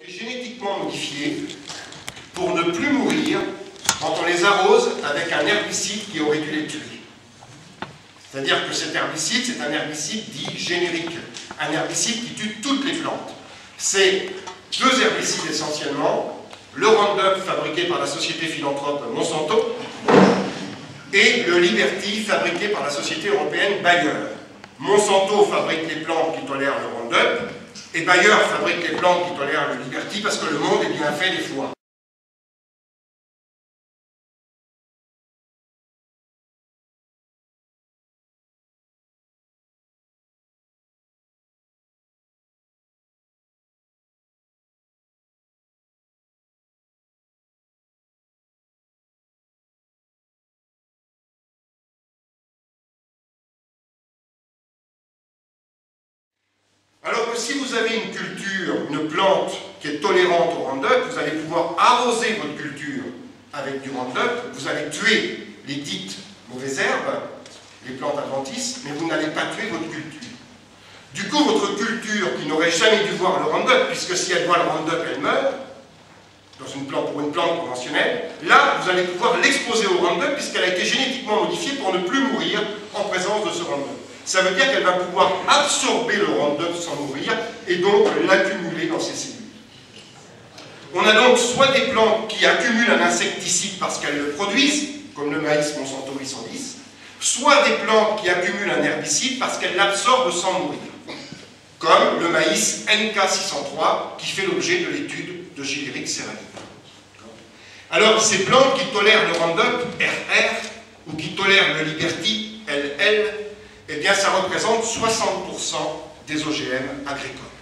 génétiquement modifiés pour ne plus mourir quand on les arrose avec un herbicide qui aurait dû les tuer. C'est-à-dire que cet herbicide, c'est un herbicide dit générique, un herbicide qui tue toutes les plantes. C'est deux herbicides essentiellement, le Roundup fabriqué par la société philanthrope Monsanto et le Liberty fabriqué par la société européenne Bayer. Monsanto fabrique les plantes qui tolèrent le Roundup et Bayer fabrique les plantes qui tolèrent le Liberty parce que le monde est bien fait des fois. Alors que si vous avez une culture, une plante qui est tolérante au Roundup, vous allez pouvoir arroser votre culture avec du Roundup, vous allez tuer les dites mauvaises herbes, les plantes adventices, mais vous n'allez pas tuer votre culture. Du coup, votre culture, qui n'aurait jamais dû voir le Roundup, puisque si elle voit le Roundup, elle meurt, pour une plante conventionnelle, là, vous allez pouvoir l'exposer au Roundup, puisqu'elle a été génétiquement modifiée pour ne plus mourir en présence de ce Roundup. Ça veut dire qu'elle va pouvoir absorber le Roundup sans mourir et donc l'accumuler dans ses cellules. On a donc soit des plantes qui accumulent un insecticide parce qu'elles le produisent, comme le maïs Monsanto 810, soit des plantes qui accumulent un herbicide parce qu'elles l'absorbent sans mourir, comme le maïs NK603 qui fait l'objet de l'étude de Giléric Serralini. Alors, ces plantes qui tolèrent le Roundup, RR, ou qui tolèrent le Liberty, LL, eh bien, ça représente 60% des OGM agricoles.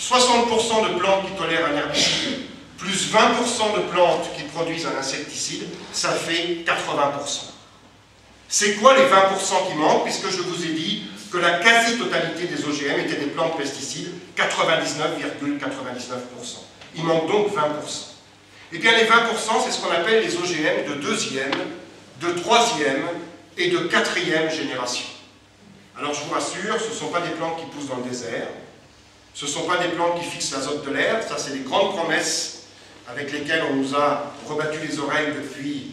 60% de plantes qui tolèrent un herbicide, plus 20% de plantes qui produisent un insecticide, ça fait 80%. C'est quoi les 20% qui manquent, puisque je vous ai dit que la quasi-totalité des OGM étaient des plantes pesticides, 99,99%. Il manque donc 20%. Eh bien, les 20%, c'est ce qu'on appelle les OGM de deuxième, de troisième et de quatrième génération. Alors je vous rassure, ce ne sont pas des plantes qui poussent dans le désert, ce ne sont pas des plantes qui fixent l'azote de l'air, ça c'est les grandes promesses avec lesquelles on nous a rebattu les oreilles depuis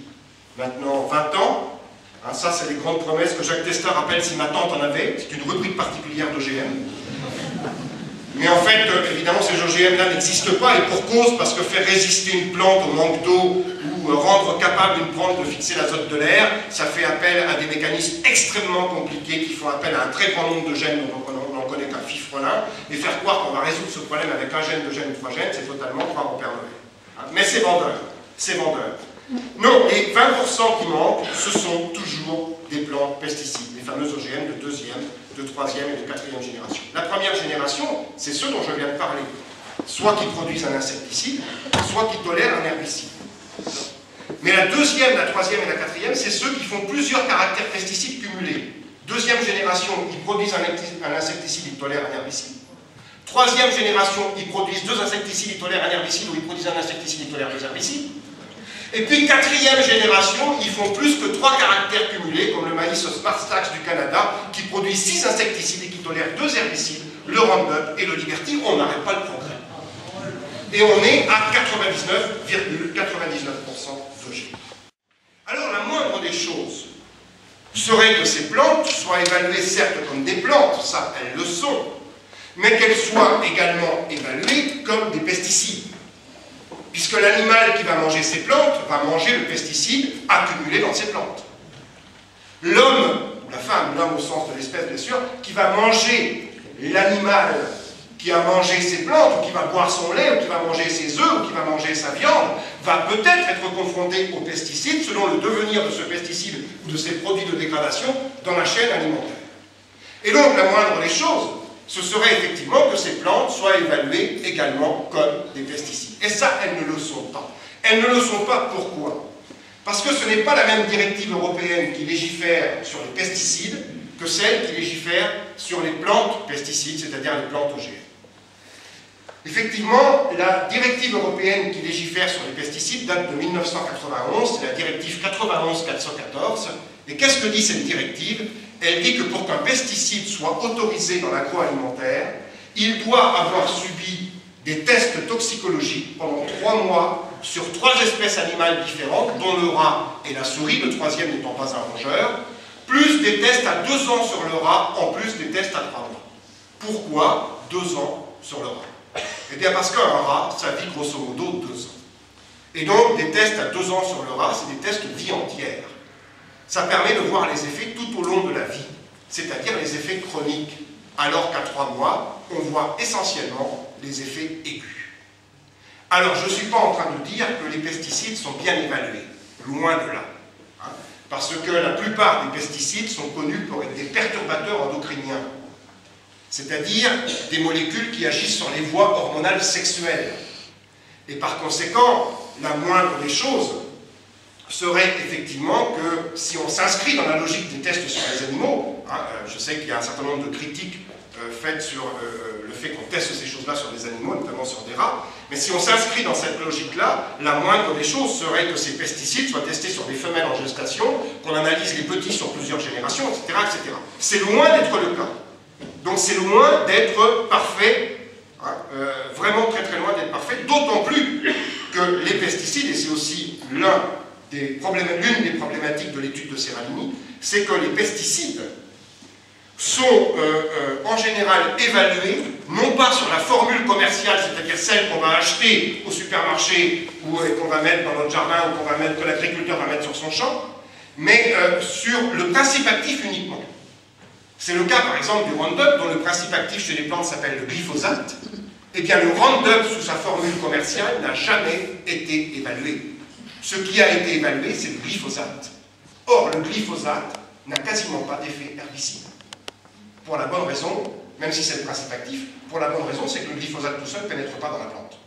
maintenant 20 ans. Hein, ça c'est les grandes promesses que Jacques Testa rappelle si ma tante en avait, c'est une rubrique particulière d'OGM. Mais en fait, évidemment, ces OGM-là n'existent pas, et pour cause, parce que faire résister une plante au manque d'eau ou rendre capable une plante de fixer l'azote de l'air, ça fait appel à des mécanismes extrêmement compliqués qui font appel à un très grand nombre de gènes dont on n'en connaît qu'un fifrelin, et faire croire qu'on va résoudre ce problème avec un gène, deux gènes ou trois gènes, c'est totalement croire au Père Noël. Hein, mais c'est vendeur, c'est vendeur. Non, les 20% qui manquent, ce sont toujours des plantes pesticides, les fameux OGM de deuxième, de troisième et de quatrième génération. La première génération, c'est ceux dont je viens de parler. Soit qui produisent un insecticide, soit qui tolèrent un herbicide. Mais la deuxième, la troisième et la quatrième, c'est ceux qui font plusieurs caractères pesticides cumulés. Deuxième génération, ils produisent un insecticide, ils tolèrent un herbicide. Troisième génération, ils produisent deux insecticides, ils tolèrent un herbicide, ou ils produisent un insecticide, ils tolèrent deux herbicides. Et puis, quatrième génération, ils font plus que 3 caractères cumulés, comme le maïs Smart Stacks du Canada, qui produit 6 insecticides et qui tolère 2 herbicides, le Roundup et le Liberty. On n'arrête pas le progrès. Et on est à 99,99% d'OGM. Alors, la moindre des choses serait que ces plantes soient évaluées, certes, comme des plantes, ça, elles le sont, mais qu'elles soient également évaluées comme des pesticides. Puisque l'animal qui va manger ces plantes va manger le pesticide accumulé dans ces plantes. L'homme, ou la femme, l'homme au sens de l'espèce bien sûr, qui va manger l'animal qui a mangé ces plantes, ou qui va boire son lait, ou qui va manger ses œufs, ou qui va manger sa viande, va peut-être être confronté aux pesticides selon le devenir de ce pesticide ou de ces produits de dégradation dans la chaîne alimentaire. Et donc la moindre des choses, ce serait effectivement que ces plantes soient évaluées également comme des pesticides. Et ça, elles ne le sont pas. Elles ne le sont pas, pourquoi? Parce que ce n'est pas la même directive européenne qui légifère sur les pesticides que celle qui légifère sur les plantes pesticides, c'est-à-dire les plantes OGM. Effectivement, la directive européenne qui légifère sur les pesticides date de 1991, c'est la directive 91/414. Et qu'est-ce que dit cette directive? Elle dit que pour qu'un pesticide soit autorisé dans l'agroalimentaire, il doit avoir subi des tests toxicologiques pendant 3 mois sur 3 espèces animales différentes, dont le rat et la souris, le troisième n'étant pas un rongeur, plus des tests à 2 ans sur le rat, en plus des tests à 3 mois. Pourquoi 2 ans sur le rat? Eh bien parce qu'un rat, ça vit grosso modo 2 ans. Et donc des tests à 2 ans sur le rat, c'est des tests vie entière. Ça permet de voir les effets tout au long de la vie, c'est-à-dire les effets chroniques, alors qu'à 3 mois, on voit essentiellement les effets aigus. Alors, je ne suis pas en train de dire que les pesticides sont bien évalués, loin de là. Hein, parce que la plupart des pesticides sont connus pour être des perturbateurs endocriniens, c'est-à-dire des molécules qui agissent sur les voies hormonales sexuelles. Et par conséquent, la moindre des choses serait effectivement que si on s'inscrit dans la logique des tests sur les animaux, hein, je sais qu'il y a un certain nombre de critiques faites sur le fait qu'on teste ces choses-là sur des animaux, notamment sur des rats, mais si on s'inscrit dans cette logique-là, la moindre des choses serait que ces pesticides soient testés sur des femelles en gestation, qu'on analyse les petits sur plusieurs générations, etc., etc. C'est loin d'être le cas. Donc c'est loin d'être parfait, hein, vraiment très très loin d'être parfait, d'autant plus que les pesticides, et c'est aussi l'une des problématiques de l'étude de Serralini, c'est que les pesticides sont en général évalués, non pas sur la formule commerciale, c'est-à-dire celle qu'on va acheter au supermarché ou qu'on va mettre dans notre jardin ou que l'agriculteur va mettre sur son champ, mais sur le principe actif uniquement. C'est le cas par exemple du Roundup, dont le principe actif chez les plantes s'appelle le glyphosate. Eh bien le Roundup sous sa formule commerciale n'a jamais été évalué. Ce qui a été évalué, c'est le glyphosate. Or, le glyphosate n'a quasiment pas d'effet herbicide. Pour la bonne raison, même si c'est le principe actif, pour la bonne raison, c'est que le glyphosate tout seul ne pénètre pas dans la plante.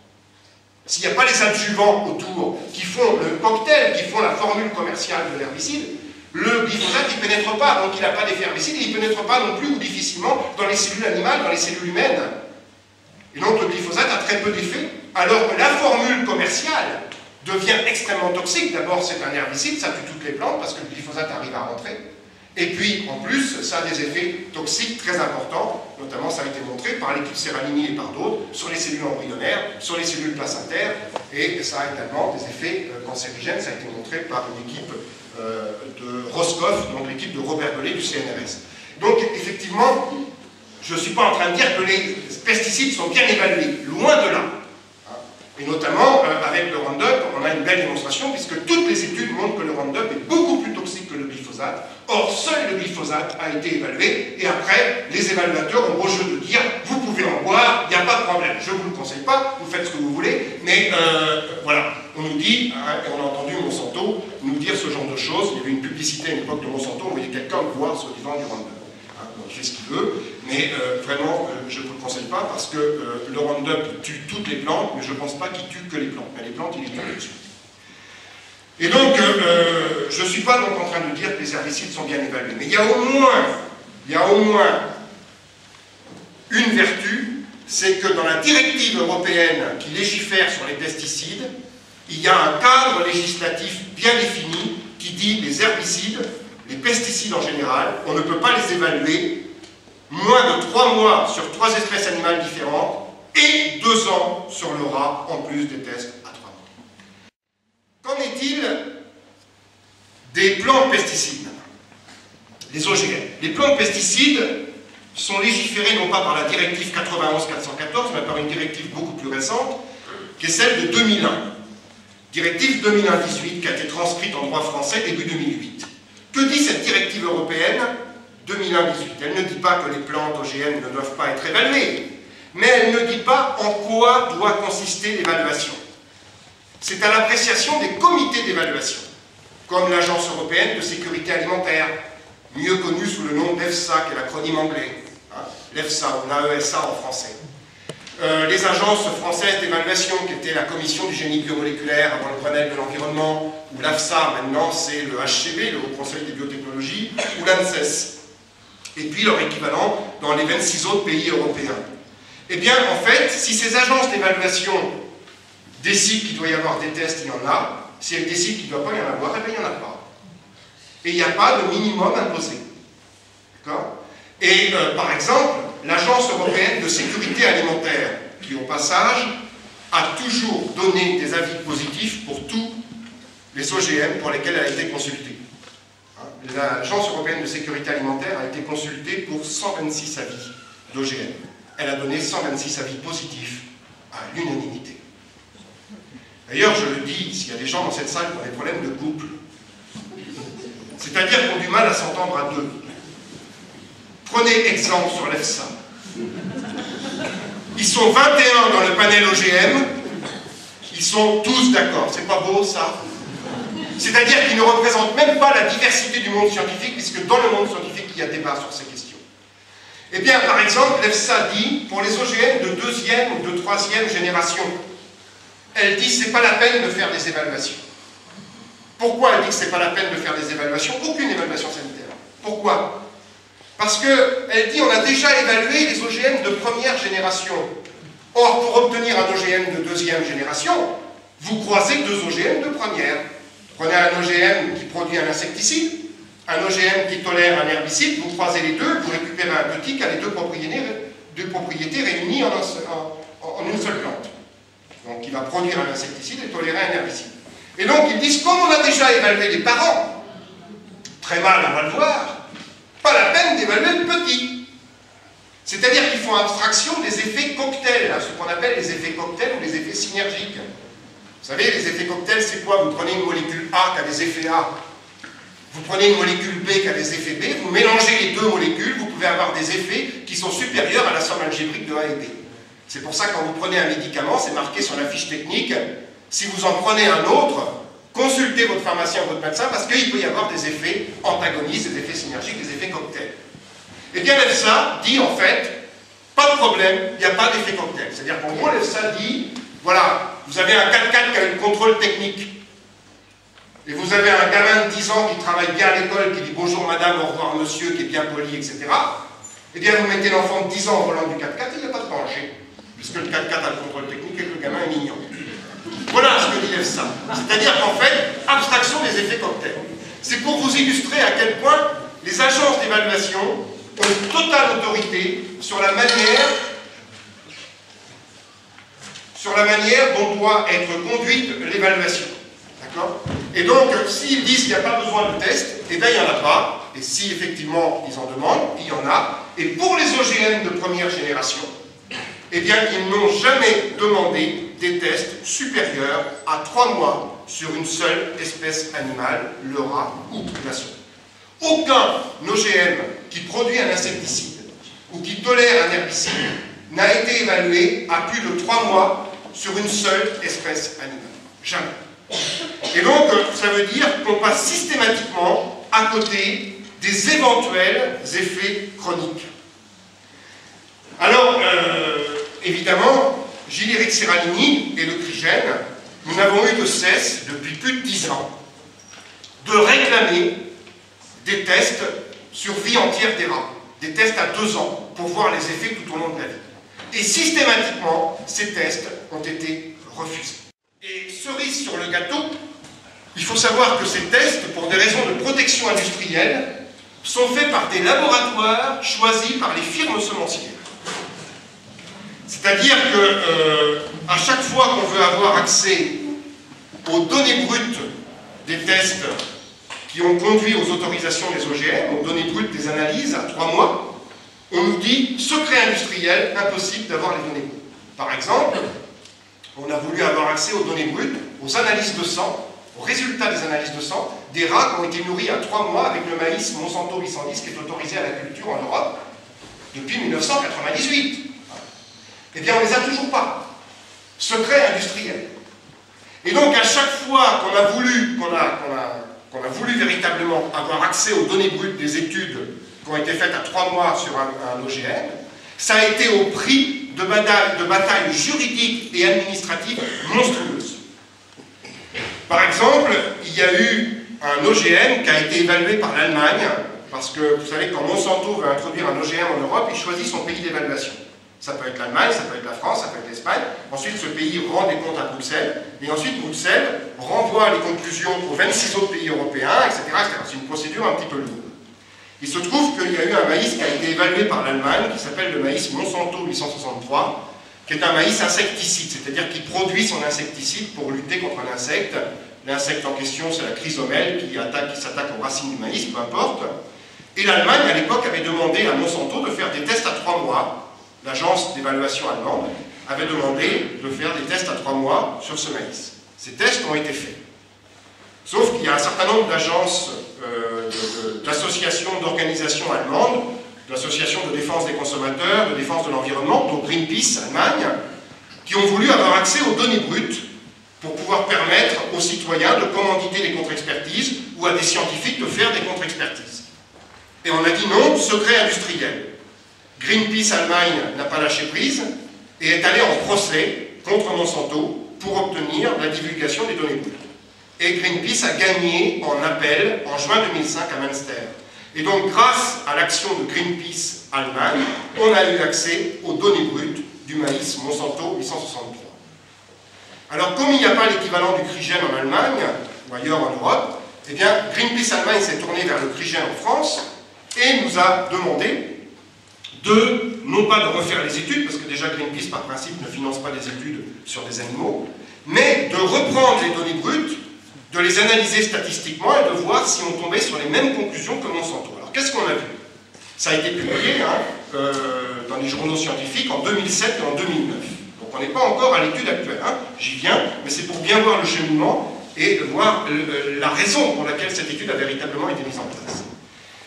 S'il n'y a pas les adjuvants autour qui font le cocktail, qui font la formule commerciale de l'herbicide, le glyphosate il ne pénètre pas, donc il n'a pas d'effet herbicide, et il ne pénètre pas non plus ou difficilement dans les cellules animales, dans les cellules humaines. Et donc le glyphosate a très peu d'effet, alors que la formule commerciale devient extrêmement toxique. D'abord, c'est un herbicide, ça tue toutes les plantes parce que le glyphosate arrive à rentrer. Et puis, en plus, ça a des effets toxiques très importants, notamment ça a été montré par l'équipe Serralini et par d'autres, sur les cellules embryonnaires, sur les cellules placentaires, et ça a également des effets cancérigènes, ça a été montré par une équipe de Roscoff, donc l'équipe de Robert Gollet du CNRS. Donc, effectivement, je ne suis pas en train de dire que les pesticides sont bien évalués, loin de là. Et notamment, avec le Roundup, on a une belle démonstration, puisque toutes les études montrent que le Roundup est beaucoup plus toxique que le glyphosate. Or, seul le glyphosate a été évalué, et après, les évaluateurs ont beau jeu de dire, vous pouvez en boire, il n'y a pas de problème. Je ne vous le conseille pas, vous faites ce que vous voulez, mais voilà, on nous dit, hein, et on a entendu Monsanto nous dire ce genre de choses. Il y avait une publicité à l'époque de Monsanto, on voyait quelqu'un boire sur le divan du Roundup. Il fait ce qu'il veut, mais vraiment, je ne vous le conseille pas parce que le Roundup tue toutes les plantes, mais je ne pense pas qu'il tue que les plantes. Mais les plantes, il les tue tout de suite. Et donc, je ne suis pas donc en train de dire que les herbicides sont bien évalués, mais il y a au moins une vertu, c'est que dans la directive européenne qui légifère sur les pesticides, il y a un cadre législatif bien défini qui dit les herbicides, les pesticides en général, on ne peut pas les évaluer moins de 3 mois sur 3 espèces animales différentes et 2 ans sur le rat, en plus des tests à 3 mois. Qu'en est-il des plantes pesticides? Les OGM. Les plantes pesticides sont légiférées non pas par la directive 91/414, mais par une directive beaucoup plus récente, qui est celle de 2001. Directive 2001-18, qui a été transcrite en droit français début 2008. Que dit cette directive européenne 2001-18? Elle ne dit pas que les plantes OGM ne doivent pas être évaluées, mais elle ne dit pas en quoi doit consister l'évaluation. C'est à l'appréciation des comités d'évaluation, comme l'Agence européenne de sécurité alimentaire, mieux connue sous le nom d'EFSA, qui est l'acronyme anglais, hein, l'EFSA ou l'AESA en français. Les agences françaises d'évaluation, qui étaient la commission du génie biomoléculaire avant le Grenelle de l'environnement, ou l'AFSA, maintenant c'est le HCB, le Haut Conseil des biotechnologies, ou l'ANSES, et puis leur équivalent dans les 26 autres pays européens. Eh bien, en fait, si ces agences d'évaluation décident qu'il doit y avoir des tests, il y en a. Si elles décident qu'il ne doit pas y en avoir, eh bien, il n'y en a pas. Et il n'y a pas de minimum imposé. D'accord? Et par exemple, l'Agence européenne de sécurité alimentaire, qui, au passage, a toujours donné des avis positifs pour tous les OGM pour lesquels elle a été consultée. L'Agence européenne de sécurité alimentaire a été consultée pour 126 avis d'OGM. Elle a donné 126 avis positifs à l'unanimité. D'ailleurs, je le dis, s'il y a des gens dans cette salle qui ont des problèmes de couple, c'est-à-dire qui ont du mal à s'entendre à deux, prenez exemple sur l'EFSA. Ils sont 21 dans le panel OGM, ils sont tous d'accord. C'est pas beau, ça? C'est-à-dire qu'ils ne représentent même pas la diversité du monde scientifique, puisque dans le monde scientifique, il y a débat sur ces questions. Eh bien, par exemple, l'EFSA dit, pour les OGM de deuxième ou de troisième génération, elle dit c'est pas la peine de faire des évaluations. Pourquoi elle dit que c'est pas la peine de faire des évaluations? Aucune évaluation sanitaire. Pourquoi? Parce qu'elle dit on a déjà évalué les OGM de première génération. Or, pour obtenir un OGM de deuxième génération, vous croisez deux OGM de première. Prenez un OGM qui produit un insecticide, un OGM qui tolère un herbicide, vous croisez les deux, vous récupérez un petit qui a les deux propriétés réunies en une seule plante. Donc il va produire un insecticide et tolérer un herbicide. Et donc ils disent, comme on a déjà évalué les parents, très mal on va le voir, pas la peine d'évaluer le petit. C'est-à-dire qu'ils font abstraction des effets cocktails, ce qu'on appelle les effets cocktails ou les effets synergiques. Vous savez, les effets cocktails, c'est quoi? Vous prenez une molécule A qui a des effets A, vous prenez une molécule B qui a des effets B, vous mélangez les deux molécules, vous pouvez avoir des effets qui sont supérieurs à la somme algébrique de A et B. C'est pour ça que quand vous prenez un médicament, c'est marqué sur la fiche technique, si vous en prenez un autre, consultez votre pharmacien ou votre médecin, parce qu'il peut y avoir des effets antagonistes, des effets synergiques, des effets cocktails. Eh bien, l'EFSA dit en fait, pas de problème, il n'y a pas d'effet cocktail. C'est-à-dire qu'en gros, l'EFSA dit, voilà, vous avez un 4x4 qui a une contrôle technique, et vous avez un gamin de 10 ans qui travaille bien à l'école, qui dit bonjour madame, au revoir monsieur, qui est bien poli, etc. Eh bien, vous mettez l'enfant de 10 ans au volant du 4x4, il n'y a pas de danger, puisque le 4x4 a le contrôle technique et que le gamin est mignon. Voilà ce que dit l'EFSA. C'est-à-dire qu'en fait, abstraction des effets cocktails. C'est pour vous illustrer à quel point les agences d'évaluation ont une totale autorité sur la manière dont doit être conduite l'évaluation. D'accord? Et donc, s'ils disent qu'il n'y a pas besoin de test, eh bien il n'y en a pas. Et si effectivement ils en demandent, il y en a. Et pour les OGM de première génération, eh bien ils n'ont jamais demandé des tests supérieurs à 3 mois sur une seule espèce animale, le rat ou la souris. Aucun OGM qui produit un insecticide ou qui tolère un herbicide n'a été évalué à plus de 3 mois sur une seule espèce animale. Jamais. Et donc, ça veut dire qu'on passe systématiquement à côté des éventuels effets chroniques. Alors, évidemment, Gileric-Serralini et le Crigène, nous n'avons eu de cesse, depuis plus de 10 ans, de réclamer des tests sur vie entière des rats, des tests à 2 ans, pour voir les effets tout au long de la vie. Et systématiquement, ces tests ont été refusés. Et cerise sur le gâteau, il faut savoir que ces tests, pour des raisons de protection industrielle, sont faits par des laboratoires choisis par les firmes semencières. C'est-à-dire qu'à chaque fois qu'on veut avoir accès aux données brutes des tests qui ont conduit aux autorisations des OGM, aux données brutes des analyses à 3 mois, on nous dit, secret industriel, impossible d'avoir les données brutes. Par exemple, on a voulu avoir accès aux données brutes, aux analyses de sang, aux résultats des analyses de sang, des rats qui ont été nourris à 3 mois avec le maïs Monsanto 810 qui est autorisé à la culture en Europe depuis 1998. Eh bien, on ne les a toujours pas. Secret industriel. Et donc, à chaque fois qu'on a voulu véritablement avoir accès aux données brutes des études qui ont été faites à 3 mois sur un OGM, ça a été au prix de batailles juridiques et administratives monstrueuses. Par exemple, il y a eu un OGM qui a été évalué par l'Allemagne, parce que vous savez que quand Monsanto veut introduire un OGM en Europe, il choisit son pays d'évaluation. Ça peut être l'Allemagne, ça peut être la France, ça peut être l'Espagne. Ensuite, ce pays rend des comptes à Bruxelles. Et ensuite, Bruxelles renvoie les conclusions aux 26 autres pays européens, etc. C'est une procédure un petit peu lourde. Il se trouve qu'il y a eu un maïs qui a été évalué par l'Allemagne, qui s'appelle le maïs Monsanto 863, qui est un maïs insecticide, c'est-à-dire qui produit son insecticide pour lutter contre un insecte. L'insecte en question, c'est la chrysomèle qui s'attaque aux racines du maïs, peu importe. Et l'Allemagne, à l'époque, avait demandé à Monsanto de faire des tests à 3 mois. L'agence d'évaluation allemande avait demandé de faire des tests à 3 mois sur ce maïs. Ces tests ont été faits. Sauf qu'il y a un certain nombre d'agences, d'associations, d'organisations allemandes, d'associations de défense des consommateurs, de défense de l'environnement, dont Greenpeace, Allemagne, qui ont voulu avoir accès aux données brutes pour pouvoir permettre aux citoyens de commanditer des contre-expertises ou à des scientifiques de faire des contre-expertises. Et on a dit non, secret industriel. Greenpeace Allemagne n'a pas lâché prise et est allé en procès contre Monsanto pour obtenir la divulgation des données brutes. Et Greenpeace a gagné en appel en juin 2005 à Münster. Et donc, grâce à l'action de Greenpeace Allemagne, on a eu accès aux données brutes du maïs Monsanto 863. Alors, comme il n'y a pas l'équivalent du CRIGEN en Allemagne, ou ailleurs en Europe, eh bien, Greenpeace Allemagne s'est tourné vers le CRIGEN en France et nous a demandé de, non pas de refaire les études, parce que déjà Greenpeace, par principe, ne finance pas des études sur des animaux, mais de reprendre les données brutes, de les analyser statistiquement et de voir si on tombait sur les mêmes conclusions que Monsanto. Alors, qu'est-ce qu'on a vu? Ça a été publié dans les journaux scientifiques en 2007 et en 2009. Donc, on n'est pas encore à l'étude actuelle. J'y viens, mais c'est pour bien voir le cheminement et voir la raison pour laquelle cette étude a véritablement été mise en place.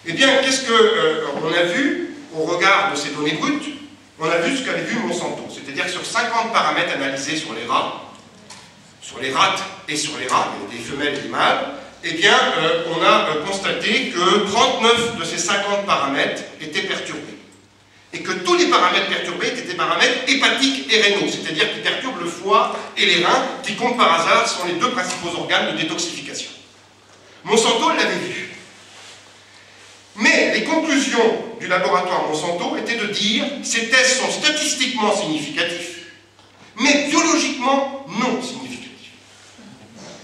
Eh bien, qu'est-ce qu'on a vu au regard de ces données brutes? On a vu ce qu'avait vu Monsanto, c'est-à-dire que sur 50 paramètres analysés sur les rats, sur les rates et sur les rats, des femelles et des mâles, eh bien, on a constaté que 39 de ces 50 paramètres étaient perturbés. Et que tous les paramètres perturbés étaient des paramètres hépatiques et rénaux, c'est-à-dire qui perturbent le foie et les reins, qui, comme par hasard, sont les deux principaux organes de détoxification. Monsanto l'avait vu. Mais les conclusions du laboratoire Monsanto étaient de dire que ces tests sont statistiquement significatifs, mais biologiquement non significatifs.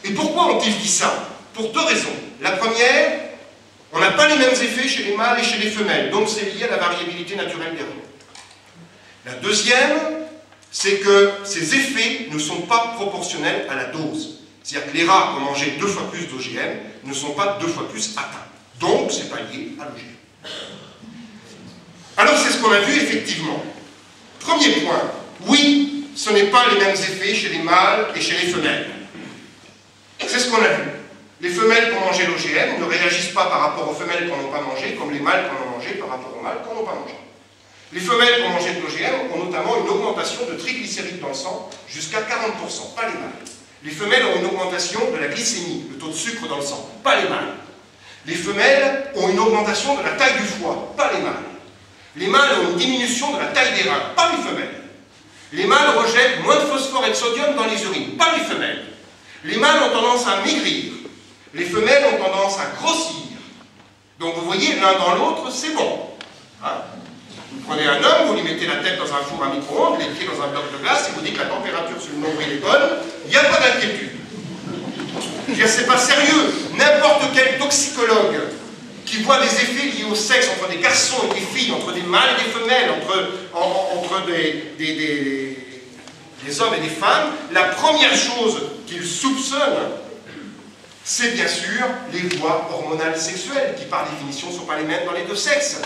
Et pourquoi ont-ils dit ça? Pour deux raisons. La première, on n'a pas les mêmes effets chez les mâles et chez les femelles, donc c'est lié à la variabilité naturelle des reins. La deuxième, c'est que ces effets ne sont pas proportionnels à la dose. C'est-à-dire que les rats qui ont mangé 2 fois plus d'OGM ne sont pas 2 fois plus atteints. Donc, c'est pas lié à l'OGM. Alors, c'est ce qu'on a vu effectivement. Premier point, oui, ce n'est pas les mêmes effets chez les mâles et chez les femelles. C'est ce qu'on a vu. Les femelles qui ont mangé l'OGM ne réagissent pas par rapport aux femelles qui n'en ont pas mangé, comme les mâles qui en ont mangé par rapport aux mâles qui n'en ont pas mangé. Les femelles qui ont mangé de l'OGM ont notamment une augmentation de triglycérides dans le sang jusqu'à 40%, pas les mâles. Les femelles ont une augmentation de la glycémie, le taux de sucre dans le sang, pas les mâles. Les femelles ont une augmentation de la taille du foie, pas les mâles. Les mâles ont une diminution de la taille des reins, pas les femelles. Les mâles rejettent moins de phosphore et de sodium dans les urines, pas les femelles. Les mâles ont tendance à maigrir, les femelles ont tendance à grossir. Donc vous voyez, l'un dans l'autre, c'est bon. Vous prenez un homme, vous lui mettez la tête dans un four à micro-ondes, les pieds dans un bloc de glace, et vous dites que la température sur le nombril est bonne, il n'y a pas d'inquiétude. C'est pas sérieux. N'importe quel toxicologue qui voit des effets liés au sexe entre des garçons et des filles, entre des mâles et des femelles, entre des hommes et des femmes, la première chose qu'il soupçonne, c'est bien sûr les voies hormonales sexuelles, qui par définition ne sont pas les mêmes dans les deux sexes.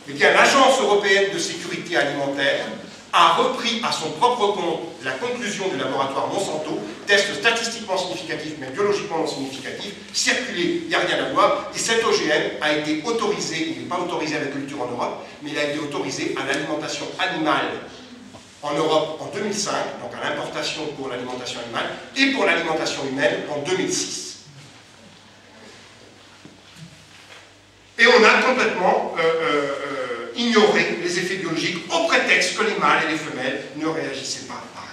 Eh bien, l'Agence européenne de sécurité alimentaire a repris à son propre compte la conclusion du laboratoire Monsanto, test statistiquement significatif mais biologiquement non significatif, circulé, il n'y a rien à voir, et cet OGM a été autorisé, il n'est pas autorisé à la culture en Europe, mais il a été autorisé à l'alimentation animale en Europe en 2005, donc à l'importation pour l'alimentation animale, et pour l'alimentation humaine en 2006. Et on a complètement ignoré les effets biologiques au prétexte que les mâles et les femelles ne réagissaient pas pareil.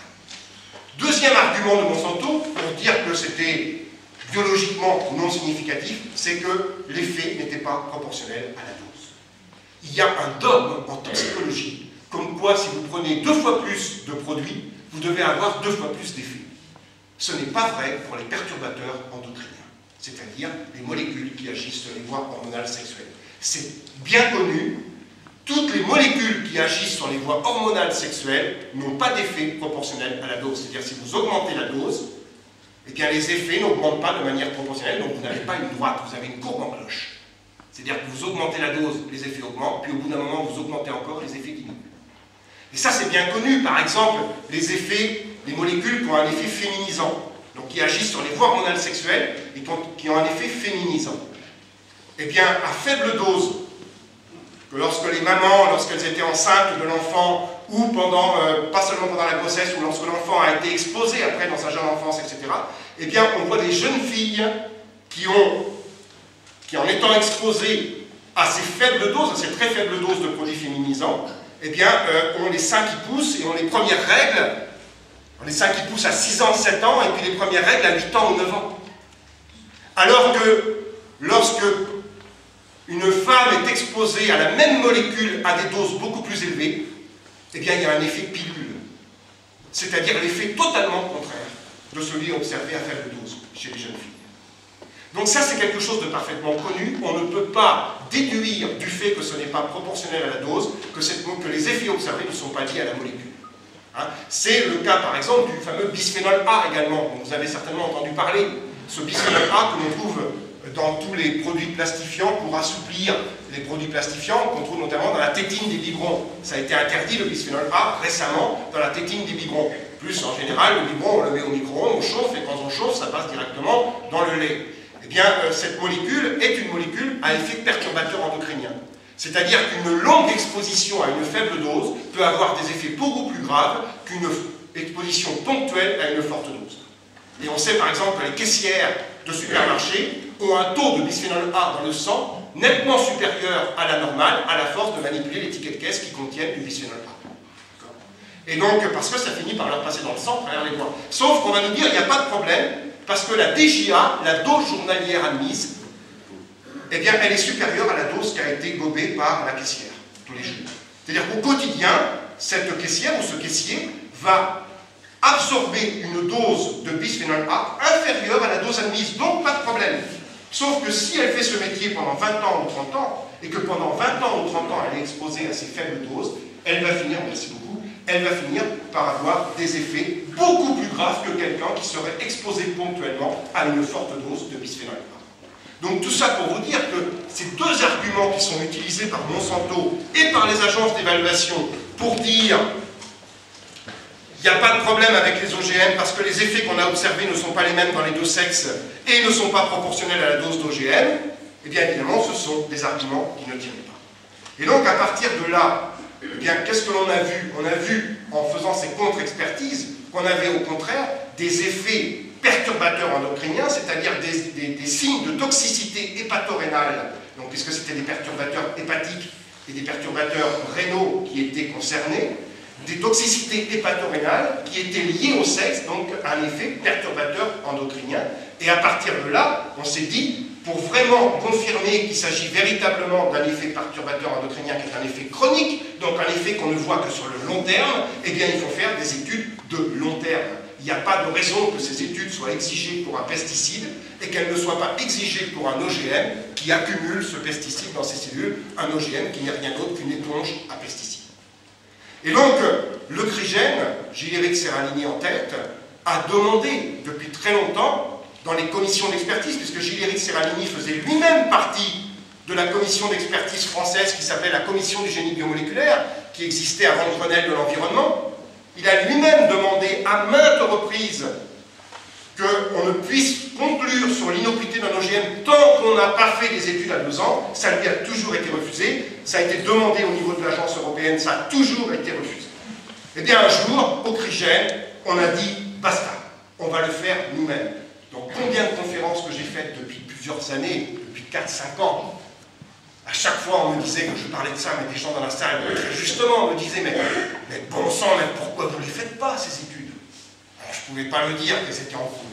Deuxième argument de Monsanto, pour dire que c'était biologiquement non significatif, c'est que l'effet n'était pas proportionnel à la dose. Il y a un dogme en toxicologie, comme quoi si vous prenez 2 fois plus de produits, vous devez avoir 2 fois plus d'effets. Ce n'est pas vrai pour les perturbateurs endocriniens, c'est-à-dire les molécules qui agissent sur les voies hormonales sexuelles. C'est bien connu, toutes les molécules qui agissent sur les voies hormonales sexuelles n'ont pas d'effet proportionnel à la dose. C'est-à-dire si vous augmentez la dose, eh bien les effets n'augmentent pas de manière proportionnelle, donc vous n'avez pas une droite, vous avez une courbe en cloche. C'est-à-dire que vous augmentez la dose, les effets augmentent, puis au bout d'un moment vous augmentez encore, les effets diminuent. Et ça c'est bien connu, par exemple, les molécules qui ont un effet féminisant, donc qui agissent sur les voies hormonales sexuelles et qui ont un effet féminisant. Eh bien, à faible dose, que lorsque les mamans, lorsqu'elles étaient enceintes de l'enfant, ou pendant, pas seulement pendant la grossesse, ou lorsque l'enfant a été exposé après dans sa jeune enfance, etc., eh bien, on voit des jeunes filles qui, en étant exposées à ces faibles doses, à ces très faibles doses de produits féminisants, eh bien, ont les seins qui poussent et ont les premières règles, les seins qui poussent à 6 ans, 7 ans, et puis les premières règles à 8 ans ou 9 ans. Alors que, lorsque une femme est exposée à la même molécule à des doses beaucoup plus élevées, eh bien, il y a un effet pilule. C'est-à-dire l'effet totalement contraire de celui observé à faible dose chez les jeunes filles. Donc ça, c'est quelque chose de parfaitement connu. On ne peut pas déduire du fait que ce n'est pas proportionnel à la dose que les effets observés ne sont pas liés à la molécule. Hein? C'est le cas, par exemple, du fameux bisphénol A également, dont vous avez certainement entendu parler. Ce bisphénol A que l'on trouve dans tous les produits plastifiants pour assouplir les produits plastifiants qu'on trouve notamment dans la tétine des biberons. Ça a été interdit, le bisphénol A, récemment, dans la tétine des biberons. Plus, en général, le biberon, on le met au micro-ondes, on chauffe, et quand on chauffe, ça passe directement dans le lait. Eh bien, cette molécule est une molécule à effet perturbateur endocrinien. C'est-à-dire qu'une longue exposition à une faible dose peut avoir des effets beaucoup plus graves qu'une exposition ponctuelle à une forte dose. Et on sait par exemple que les caissières de supermarchés ont un taux de bisphénol A dans le sang nettement supérieur à la normale, à la force de manipuler les tickets de caisse qui contiennent du bisphénol A. Et donc, parce que ça finit par leur passer dans le sang à travers les doigts. Sauf qu'on va nous dire, il n'y a pas de problème, parce que la DJA, la dose journalière admise, eh bien, elle est supérieure à la dose qui a été gobée par la caissière, tous les jours. C'est-à-dire qu'au quotidien, cette caissière ou ce caissier va absorber une dose de bisphénol A inférieure à la dose admise, donc pas de problème. Sauf que si elle fait ce métier pendant 20 ans ou 30 ans, et que pendant 20 ans ou 30 ans elle est exposée à ces faibles doses, elle va finir, merci beaucoup, elle va finir par avoir des effets beaucoup plus graves que quelqu'un qui serait exposé ponctuellement à une forte dose de bisphénol A. Donc tout ça pour vous dire que ces deux arguments qui sont utilisés par Monsanto et par les agences d'évaluation pour dire il n'y a pas de problème avec les OGM parce que les effets qu'on a observés ne sont pas les mêmes dans les deux sexes et ne sont pas proportionnels à la dose d'OGM, eh bien évidemment ce sont des arguments qui ne tiennent pas. Et donc à partir de là, eh bien qu'est-ce que l'on a vu? On a vu en faisant ces contre-expertises qu'on avait au contraire des effets perturbateurs endocriniens, c'est-à-dire des signes de toxicité hépatorénale, donc puisque c'était des perturbateurs hépatiques et des perturbateurs rénaux qui étaient concernés, des toxicités hépatorénales qui étaient liées au sexe, donc un effet perturbateur endocrinien. Et à partir de là, on s'est dit, pour vraiment confirmer qu'il s'agit véritablement d'un effet perturbateur endocrinien qui est un effet chronique, donc un effet qu'on ne voit que sur le long terme, eh bien il faut faire des études de long terme. Il n'y a pas de raison que ces études soient exigées pour un pesticide et qu'elles ne soient pas exigées pour un OGM qui accumule ce pesticide dans ses cellules, un OGM qui n'est rien d'autre qu'une éponge à pesticides. Et donc, le CRIGEN, Gilles-Éric Serralini en tête, a demandé depuis très longtemps dans les commissions d'expertise, puisque Gilles-Éric Serralini faisait lui-même partie de la commission d'expertise française qui s'appelait la Commission du génie biomoléculaire, qui existait avant le Grenelle de l'environnement. Il a lui-même demandé à maintes reprises qu'on ne puisse conclure sur l'innocuité d'un OGM tant qu'on n'a pas fait des études à 2 ans. Ça lui a toujours été refusé. Ça a été demandé au niveau de l'agence européenne, ça a toujours été refusé. Eh bien, un jour, au CRIGEN, on a dit basta, on va le faire nous-mêmes. Donc, combien de conférences que j'ai faites depuis plusieurs années, depuis 4-5 ans, à chaque fois, on me disait que je parlais de ça, mais des gens dans la salle, très justement, me disaient mais bon sang, mais pourquoi vous ne les faites pas, ces études? Alors, je ne pouvais pas le dire qu'elles étaient en cours.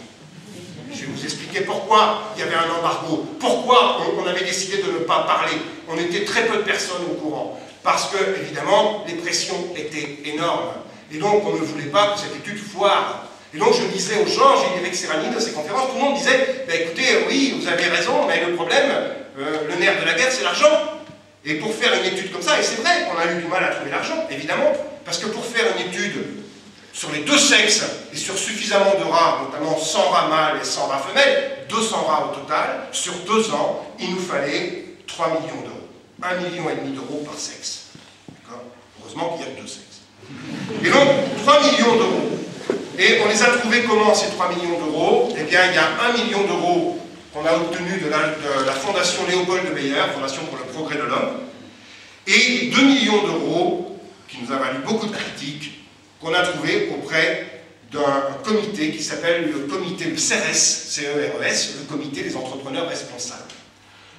Je vais vous expliquer pourquoi il y avait un embargo, pourquoi on avait décidé de ne pas parler. On était très peu de personnes au courant, parce que, évidemment, les pressions étaient énormes. Et donc, on ne voulait pas que cette étude foire. Et donc, je disais aux gens, Gilles-Éric Serralini, dans ces conférences, tout le monde disait, bah, écoutez, oui, vous avez raison, mais le problème, le nerf de la guerre, c'est l'argent. Et pour faire une étude comme ça, et c'est vrai qu'on a eu du mal à trouver l'argent, évidemment, parce que pour faire une étude sur les deux sexes et sur suffisamment de rats, notamment 100 rats mâles et 100 rats femelles, 200 rats au total, sur 2 ans, il nous fallait 3 millions d'euros. 1,5 million d'euros par sexe. Heureusement qu'il y a que 2 sexes. Et donc, 3 millions d'euros. Et on les a trouvés comment, ces 3 millions d'euros? Eh bien, il y a 1 million d'euros qu'on a obtenu de la Fondation Léopold de Meyer, Fondation pour le progrès de l'homme, et 2 millions d'euros, qui nous a valu beaucoup de critiques, qu'on a trouvé auprès d'un comité qui s'appelle le comité, le CERES, C-E-R-E-S, le comité des entrepreneurs responsables.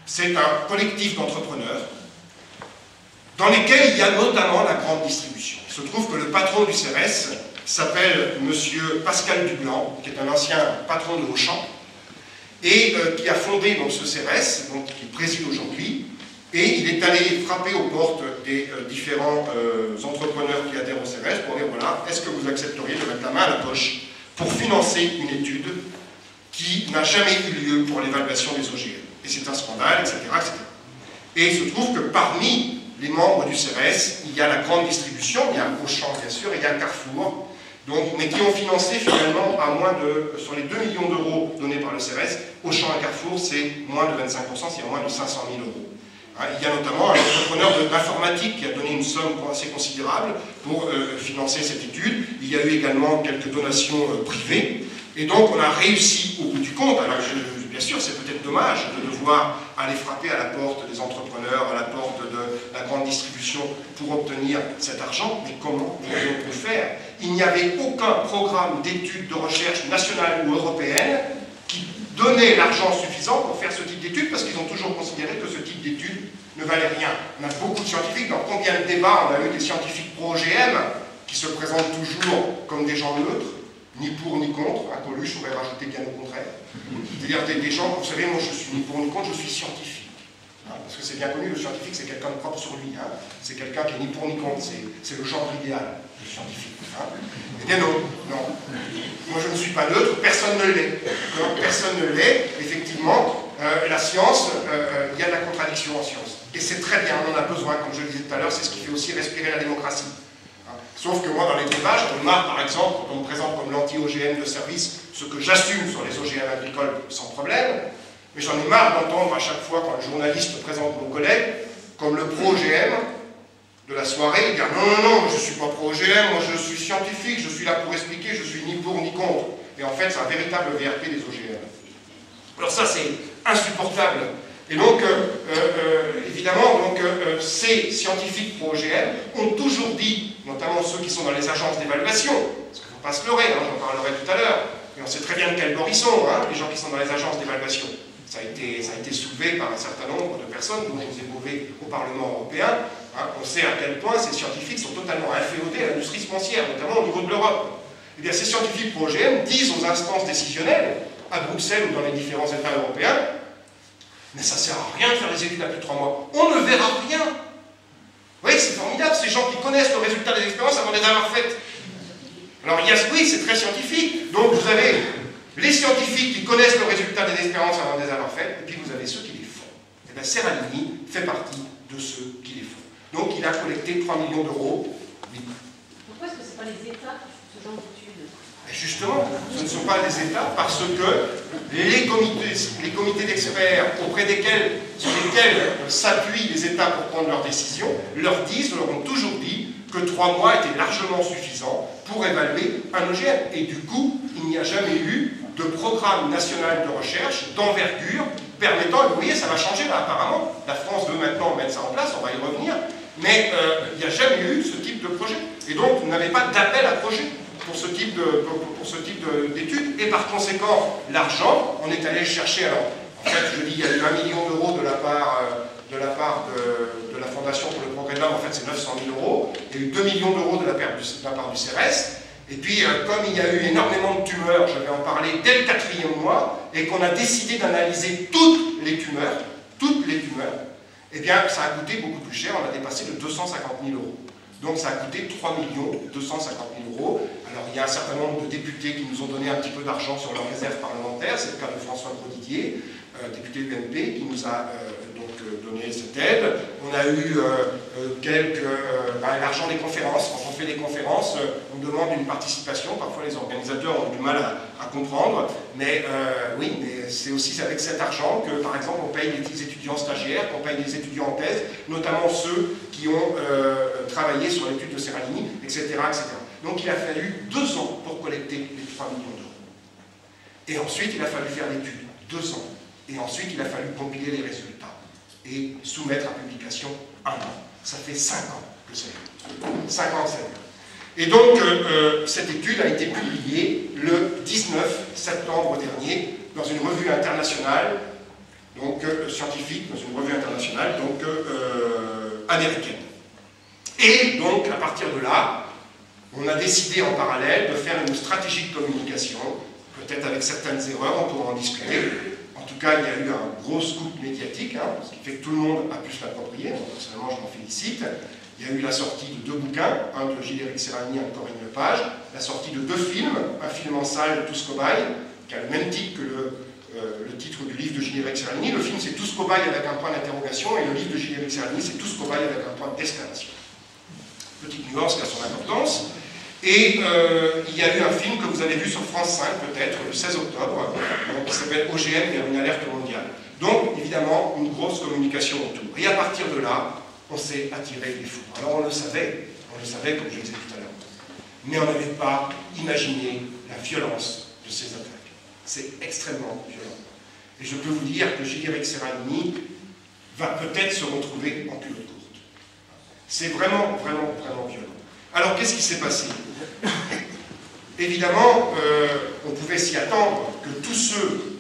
C'est un collectif d'entrepreneurs dans lesquels il y a notamment la grande distribution. Il se trouve que le patron du CERES s'appelle M. Pascal Dublanc, qui est un ancien patron de Auchan, et qui a fondé donc, ce CERES, donc, qui préside aujourd'hui, et il est allé frapper aux portes des différents entrepreneurs qui adhèrent au CERES pour dire, voilà, est-ce que vous accepteriez de mettre la main à la poche pour financer une étude qui n'a jamais eu lieu pour l'évaluation des OGM. Et c'est un scandale, etc., etc. Et il se trouve que parmi les membres du CERES, il y a la grande distribution, il y a Auchan bien sûr, et il y a Carrefour, donc, mais qui ont financé finalement à moins de, sur les 2 millions d'euros donnés par le CERES, Auchan et Carrefour, c'est moins de 25%, c'est moins de 500 000 euros. Il y a notamment un entrepreneur d'informatique qui a donné une somme assez considérable pour financer cette étude. Il y a eu également quelques donations privées. Et donc on a réussi au bout du compte. Alors bien sûr c'est peut-être dommage de devoir aller frapper à la porte des entrepreneurs, à la porte de la grande distribution pour obtenir cet argent. Mais comment on peut faire? Il n'y avait aucun programme d'études de recherche nationale ou européenne qui donnait l'argent suffisant pour faire ce type d'études, parce qu'ils ont toujours considéré que ce type d'études ne valait rien. On a beaucoup de scientifiques, dans combien de débats on a eu des scientifiques pro-OGM qui se présentent toujours comme des gens neutres, ni pour ni contre, un Coluche aurait rajouté bien au contraire. C'est-à-dire des gens, vous savez, moi je suis ni pour ni contre, je suis scientifique. Parce que c'est bien connu, le scientifique c'est quelqu'un de propre sur lui. C'est quelqu'un qui est ni pour ni contre, c'est le genre idéal, le scientifique. Eh bien non, non. Moi je ne suis pas neutre, personne ne l'est. Personne ne l'est. Effectivement, la science, il y a de la contradiction en science. Et c'est très bien, on en a besoin, comme je le disais tout à l'heure, c'est ce qui fait aussi respirer la démocratie. Sauf que moi, dans les débats, j'en ai marre, par exemple, quand on me présente comme l'anti-OGM de service, ce que j'assume sur les OGM agricoles sans problème, mais j'en ai marre d'entendre à chaque fois, quand le journaliste présente mon collègue, comme le pro-OGM de la soirée, dire non, non, non, je ne suis pas pro-OGM, moi je suis scientifique, je suis là pour expliquer, je suis ni pour ni contre. Et en fait, c'est un véritable VRP des OGM. Alors ça, c'est insupportable. Et donc, évidemment, ces scientifiques pro-OGM ont toujours dit, notamment ceux qui sont dans les agences d'évaluation, parce qu'il ne faut pas se leurrer, j'en parlerai tout à l'heure, mais on sait très bien de quel bord ils sont, les gens qui sont dans les agences d'évaluation. Ça a été soulevé par un certain nombre de personnes, dont José Bové au Parlement européen. On sait à quel point ces scientifiques sont totalement inféodés à l'industrie semencière, notamment au niveau de l'Europe. Eh bien, ces scientifiques pro-OGM disent aux instances décisionnelles, à Bruxelles ou dans les différents États européens, mais ça ne sert à rien de faire les études à plus de 3 mois. On ne verra rien. Vous voyez, c'est formidable, ces gens qui connaissent le résultat des expériences avant de les avoir faites. Alors, oui, c'est très scientifique. Donc, vous avez les scientifiques qui connaissent le résultat des expériences avant de les avoir faites, et puis vous avez ceux qui les font. Et bien, Serralini fait partie de ceux qui les font. Donc, il a collecté 3 millions d'euros. Pourquoi est-ce que ce n'est pas les États qui font ce genre d'études? Justement, ce ne sont pas les États parce que les comités d'experts sur lesquels s'appuient les États pour prendre leurs décisions, leur ont toujours dit que 3 mois étaient largement suffisants pour évaluer un OGM. Et du coup, il n'y a jamais eu de programme national de recherche d'envergure permettant, et vous voyez, ça va changer là apparemment, la France veut maintenant mettre ça en place, on va y revenir, mais il n'y a jamais eu ce type de projet. Et donc, vous n'avez pas d'appel à projet pour ce type d'études, et par conséquent, l'argent, on est allé chercher, alors, en fait, je dis, il y a eu 1 million d'euros de la part de la Fondation pour le progrès de l'homme, en fait, c'est 900 000 euros, il y a eu 2 millions d'euros de la part du CERES, et puis, comme il y a eu énormément de tumeurs, je vais en parler dès le 4e mois, et qu'on a décidé d'analyser toutes les tumeurs, eh bien, ça a coûté beaucoup plus cher, on a dépassé de 250 000 euros. Donc ça a coûté 3 250 000 euros. Alors il y a un certain nombre de députés qui nous ont donné un petit peu d'argent sur leur réserve parlementaire, c'est le cas de François Grosdidier, député UMP, qui nous a donc donné cette aide. On a eu l'argent des conférences. Quand on fait des conférences, on demande une participation. Parfois, les organisateurs ont du mal à comprendre. Mais oui, mais c'est aussi avec cet argent que, par exemple, on paye des étudiants stagiaires, qu'on paye des étudiants en thèse, notamment ceux qui ont travaillé sur l'étude de Seralini, etc., etc. Donc, il a fallu 2 ans pour collecter les 3 millions d'euros. Et ensuite, il a fallu faire l'étude. 2 ans. Et ensuite, il a fallu compiler les résultats et soumettre à publication 1 an. Ça fait 5 ans que ça dure. 5 ans que ça dure. Et donc, cette étude a été publiée le 19 septembre dernier dans une revue internationale, donc scientifique, dans une revue internationale, donc américaine. Et donc, à partir de là, on a décidé en parallèle de faire une stratégie de communication, peut-être avec certaines erreurs, on pourra en discuter. En tout cas, il y a eu un gros scoop médiatique, ce qui fait que tout le monde a pu se l'approprier. Personnellement, je m'en félicite. Il y a eu la sortie de 2 bouquins, un de Gilles-Éric Seralini, un de Corinne Lepage, la sortie de 2 films, un film en salle, Tous cobayes, qui a le même titre que le titre du livre de Gilles-Éric Seralini. Le film, c'est Tous cobayes avec un point d'interrogation, et le livre de Gilles-Éric Seralini, c'est Tous cobayes avec un point d'exclamation. Petite nuance qui a son importance. Et il y a eu un film que vous avez vu sur France 5, peut-être, le 16 octobre, qui s'appelle OGM vers une alerte mondiale. Donc, évidemment, une grosse communication autour. Et à partir de là, on s'est attiré des foudres. Alors, on le savait, comme je le disais tout à l'heure, mais on n'avait pas imaginé la violence de ces attaques. C'est extrêmement violent. Et je peux vous dire que Gilles-Éric Seralini va peut-être se retrouver en culotte courte. C'est vraiment, vraiment, vraiment violent. Alors, qu'est-ce qui s'est passé? Évidemment, on pouvait s'y attendre que tous ceux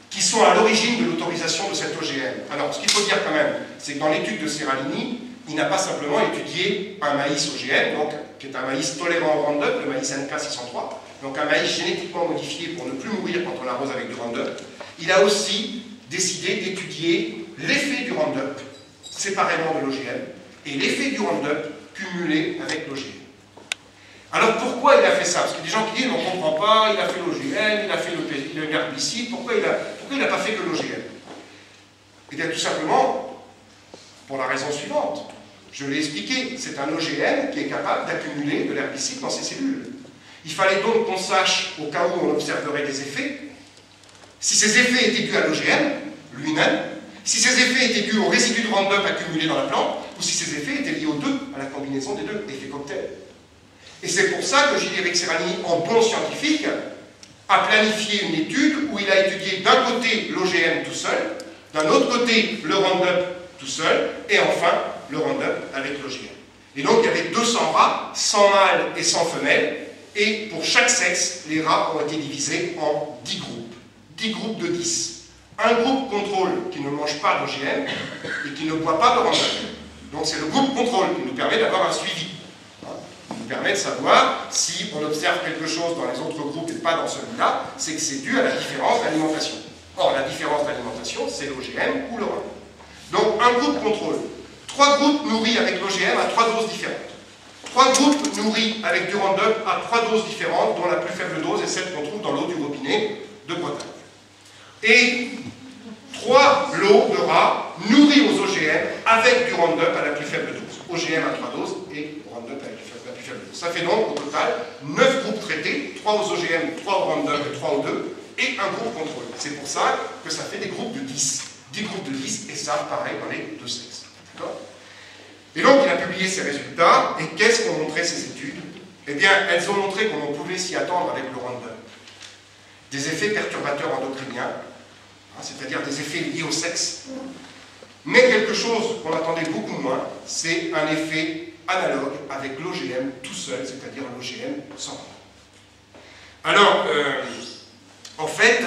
qui sont à l'origine de l'autorisation de cet OGM. Alors, ce qu'il faut dire quand même, c'est que dans l'étude de Seralini, il n'a pas simplement étudié un maïs OGM, donc, qui est un maïs tolérant au Roundup, le maïs NK603, donc un maïs génétiquement modifié pour ne plus mourir quand on l'arrose avec du Roundup. Il a aussi décidé d'étudier l'effet du Roundup, séparément de l'OGM, et l'effet du Roundup cumulé avec l'OGM. Alors pourquoi il a fait ça? Parce qu'il y a des gens qui disent on ne comprend pas, il a fait l'OGM, il a fait l'herbicide, pourquoi il n'a pas fait que l'OGM? Eh bien tout simplement, pour la raison suivante, je l'ai expliqué, c'est un OGM qui est capable d'accumuler de l'herbicide dans ses cellules. Il fallait donc qu'on sache, au cas où on observerait des effets, si ces effets étaient dus à l'OGM lui-même, si ces effets étaient dus aux résidus de Roundup accumulés dans la plante, ou si ces effets étaient liés aux deux, à la combinaison des deux, effet cocktail. Et c'est pour ça que Gilles-Éric Seralini, en bon scientifique, a planifié une étude où il a étudié d'un côté l'OGM tout seul, d'un autre côté le Roundup tout seul, et enfin le Roundup avec l'OGM. Et donc il y avait 200 rats, 100 mâles et 100 femelles, et pour chaque sexe, les rats ont été divisés en 10 groupes. 10 groupes de 10. Un groupe contrôle qui ne mange pas d'OGM et qui ne boit pas de Roundup. Donc c'est le groupe contrôle qui nous permet d'avoir un suivi. Qui nous permet de savoir si on observe quelque chose dans les autres groupes et pas dans celui-là, c'est que c'est dû à la différence d'alimentation. Or, la différence d'alimentation, c'est l'OGM ou le Roundup. Donc un groupe contrôle. 3 groupes nourris avec l'OGM à 3 doses différentes. 3 groupes nourris avec du Roundup à 3 doses différentes, dont la plus faible dose est celle qu'on trouve dans l'eau du robinet de Bretagne. Et 3 lots de rats nourris aux OGM avec du Roundup à la plus faible dose. OGM à 3 doses et Roundup à la plus faible dose. Ça fait donc au total 9 groupes traités, 3 aux OGM, 3 au Roundup et 3 aux 2, et un groupe contrôlé. C'est pour ça que ça fait des groupes de 10. 10 groupes de 10, et ça, pareil, dans les deux sexes. D'accord ? Et donc, il a publié ses résultats, et qu'est-ce qu'ont montré ces études? Eh bien, elles ont montré qu'on pouvait s'y attendre avec le Roundup. Des effets perturbateurs endocriniens, c'est-à-dire des effets liés au sexe, mais quelque chose qu'on attendait beaucoup moins, c'est un effet analogue avec l'OGM tout seul, c'est-à-dire l'OGM sans Roundup. Alors, en fait,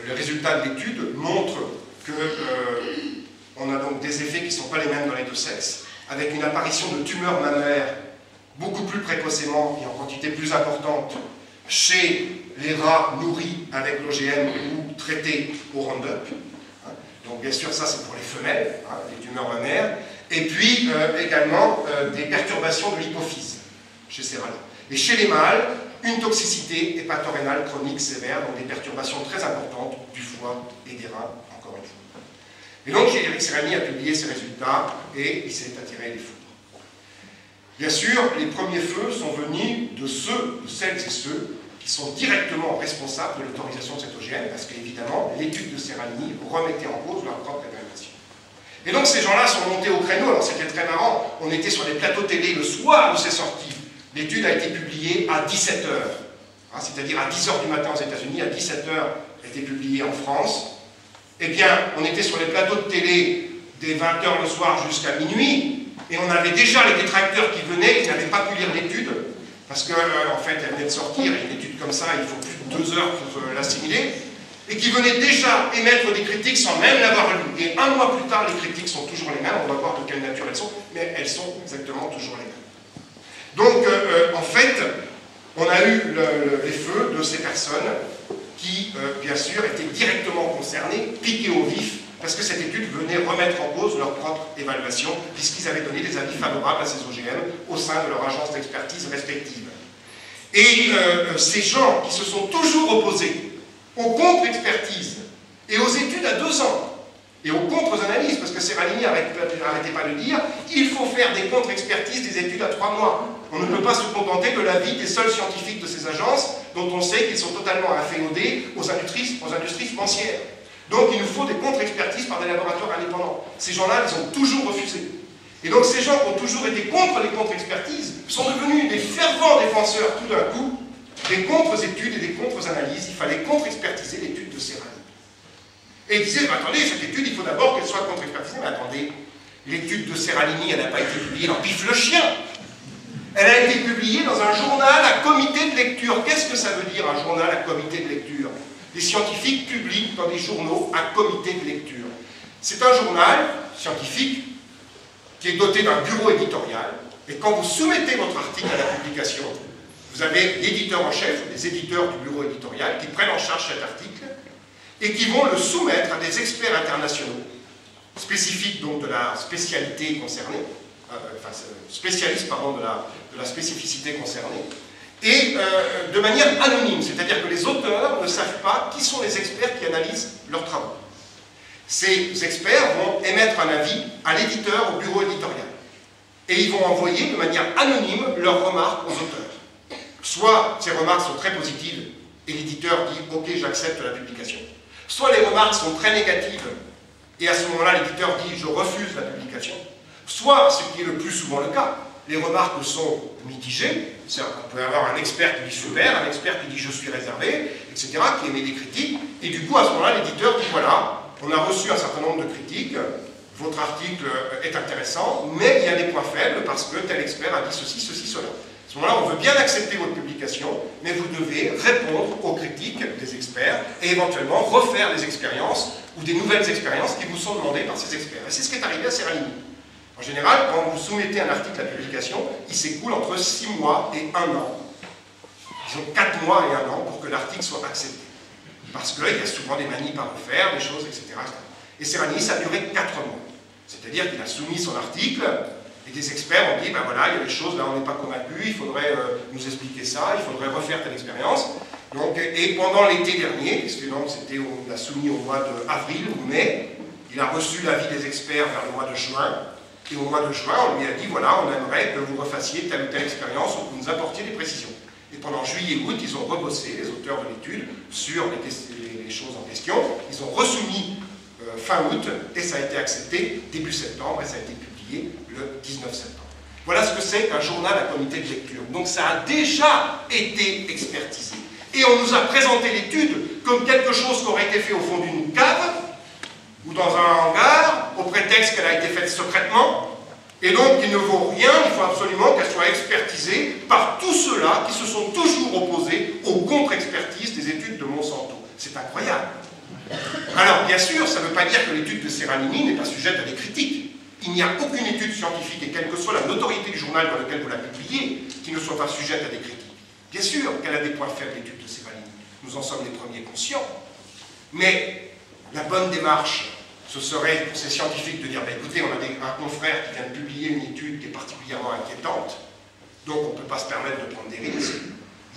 les résultats de l'étude montrent qu'on a donc des effets qui ne sont pas les mêmes dans les deux sexes, avec une apparition de tumeurs mammaires beaucoup plus précocement et en quantité plus importante chez les rats nourris avec l'OGM ou traités au Roundup. Donc bien sûr, ça c'est pour les femelles, les tumeurs mammaires, et puis également des perturbations de l'hypophyse chez ces rats-là. Et chez les mâles, une toxicité hépatorénale chronique sévère, donc des perturbations très importantes du foie et des reins, encore une fois. Et donc Eric Seralini a publié ses résultats et il s'est attiré les foudres. Bien sûr, les premiers feux sont venus de celles et ceux qui sont directement responsables de l'autorisation de cet OGM, parce qu'évidemment, l'étude de Seralini remettait en cause leur propre évaluation. Et donc ces gens-là sont montés au créneau. Alors c'était très marrant, on était sur des plateaux télé le soir où c'est sorti. L'étude a été publiée à 17h, c'est-à-dire à 10h du matin aux États-Unis, à 17h a été publiée en France. Eh bien, on était sur les plateaux de télé dès 20h le soir jusqu'à minuit, et on avait déjà les détracteurs qui venaient, qui n'avaient pas pu lire l'étude, parce qu'en fait, elle venait de sortir, et une étude comme ça, il faut plus de 2 heures pour l'assimiler, et qui venaient déjà émettre des critiques sans même l'avoir lu. Et un mois plus tard, les critiques sont toujours les mêmes, on va voir de quelle nature elles sont, mais elles sont exactement toujours les mêmes. Donc, en fait, on a eu les feux de ces personnes qui, bien sûr, étaient directement concernées, piquées au vif, parce que cette étude venait remettre en cause leur propre évaluation, puisqu'ils avaient donné des avis favorables à ces OGM au sein de leur agence d'expertise respective. Et ces gens qui se sont toujours opposés aux contre-expertises et aux études à 2 ans, et aux contre-analyses, parce que Seralini n'arrêtait pas de dire, il faut faire des contre-expertises, des études à 3 mois. On ne peut pas se contenter de l'avis des seuls scientifiques de ces agences, dont on sait qu'ils sont totalement inféodés aux industries financières. Donc il nous faut des contre-expertises par des laboratoires indépendants. Ces gens-là, ils ont toujours refusé. Et donc ces gens qui ont toujours été contre les contre-expertises sont devenus des fervents défenseurs tout d'un coup des contre-études et des contre-analyses. Il fallait contre-expertiser l'étude de Seralini. Et ils disaient, attendez, cette étude, il faut d'abord qu'elle soit contre-expertisée. Mais attendez, l'étude de Seralini, elle n'a pas été publiée dans Pif le chien. Elle a été publiée dans un journal à comité de lecture. Qu'est-ce que ça veut dire, un journal à comité de lecture? Les scientifiques publient dans des journaux à comité de lecture. C'est un journal scientifique qui est doté d'un bureau éditorial. Et quand vous soumettez votre article à la publication, vous avez l'éditeur en chef, des éditeurs du bureau éditorial, qui prennent en charge cet article et qui vont le soumettre à des experts internationaux, spécifiques donc de la spécialité concernée, spécialistes pardon, de la spécificité concernée, et de manière anonyme, c'est-à-dire que les auteurs ne savent pas qui sont les experts qui analysent leurs travaux. Ces experts vont émettre un avis à l'éditeur, au bureau éditorial, et ils vont envoyer de manière anonyme leurs remarques aux auteurs. Soit ces remarques sont très positives, et l'éditeur dit « Ok, j'accepte la publication », soit les remarques sont très négatives, et à ce moment-là, l'éditeur dit « Je refuse la publication », soit, ce qui est le plus souvent le cas, les remarques sont mitigées. On peut avoir un expert qui dit super, un expert qui dit je suis réservé, etc., qui émet des critiques, et du coup, à ce moment-là, l'éditeur dit voilà, on a reçu un certain nombre de critiques, votre article est intéressant, mais il y a des points faibles parce que tel expert a dit ceci, ceci, cela. À ce moment-là, on veut bien accepter votre publication, mais vous devez répondre aux critiques des experts et éventuellement refaire des expériences ou des nouvelles expériences qui vous sont demandées par ces experts. Et c'est ce qui est arrivé à Seralini. En général, quand vous soumettez un article à publication, il s'écoule entre 6 mois et 1 an. Ils ont 4 mois et 1 an pour que l'article soit accepté. Parce qu'il y a souvent des manies à refaire, des choses, etc. Et Seralini, ça a duré 4 mois. C'est-à-dire qu'il a soumis son article, et des experts ont dit, ben voilà, il y a des choses, là on n'est pas convaincus, il faudrait nous expliquer ça, il faudrait refaire telle expérience. Donc, et pendant l'été dernier, puisque donc on l'a soumis au mois d'avril ou mai, il a reçu l'avis des experts vers le mois de juin. Et au mois de juin, on lui a dit, voilà, on aimerait que vous refassiez telle ou telle expérience ou que vous nous apportiez des précisions. Et pendant juillet et août, ils ont rebossé, les auteurs de l'étude, sur les choses en question. Ils ont resoumis fin août, et ça a été accepté début septembre, et ça a été publié le 19 septembre. Voilà ce que c'est qu'un journal à comité de lecture. Donc ça a déjà été expertisé. Et on nous a présenté l'étude comme quelque chose qui aurait été fait au fond d'une cave, ou dans un hangar, au prétexte qu'elle a été faite secrètement, et donc il ne vaut rien, il faut absolument qu'elle soit expertisée par tous ceux-là qui se sont toujours opposés aux contre-expertises des études de Monsanto. C'est incroyable. Alors, bien sûr, ça ne veut pas dire que l'étude de Seralini n'est pas sujette à des critiques. Il n'y a aucune étude scientifique, et quelle que soit la notoriété du journal dans lequel vous la publiez, qui ne soit pas sujette à des critiques. Bien sûr qu'elle a des points faibles, l'étude de Seralini. Nous en sommes les premiers conscients. Mais la bonne démarche, ce serait pour ces scientifiques de dire, bah, écoutez, on a un confrère qui vient de publier une étude qui est particulièrement inquiétante, donc on ne peut pas se permettre de prendre des risques.